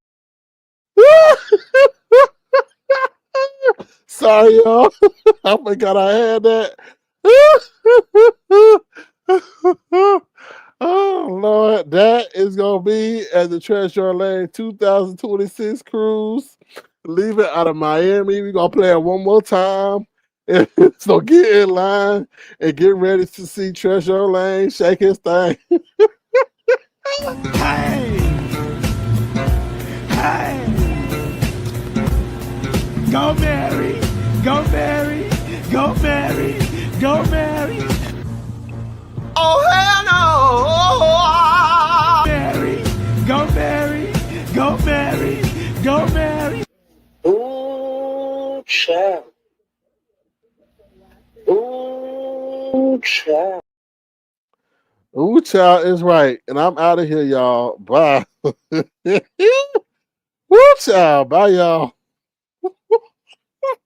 Sorry, y'all. I forgot I had that. Oh, Lord. That is going to be at the Treasure Lane 2026 cruise. Leaving out of Miami. We're going to play it one more time. So get in line and get ready to see Treasure Lane shake his thing. Hey! Hey! Go Mary! Go Mary! Go Mary! Go Mary! Oh, hell no! Mary! Go Mary! Go Mary! Go Mary! Ooh, child. Ooh, child. Ooh, child is right. And I'm out of here, y'all. Bye. Woo, child. Bye, y'all.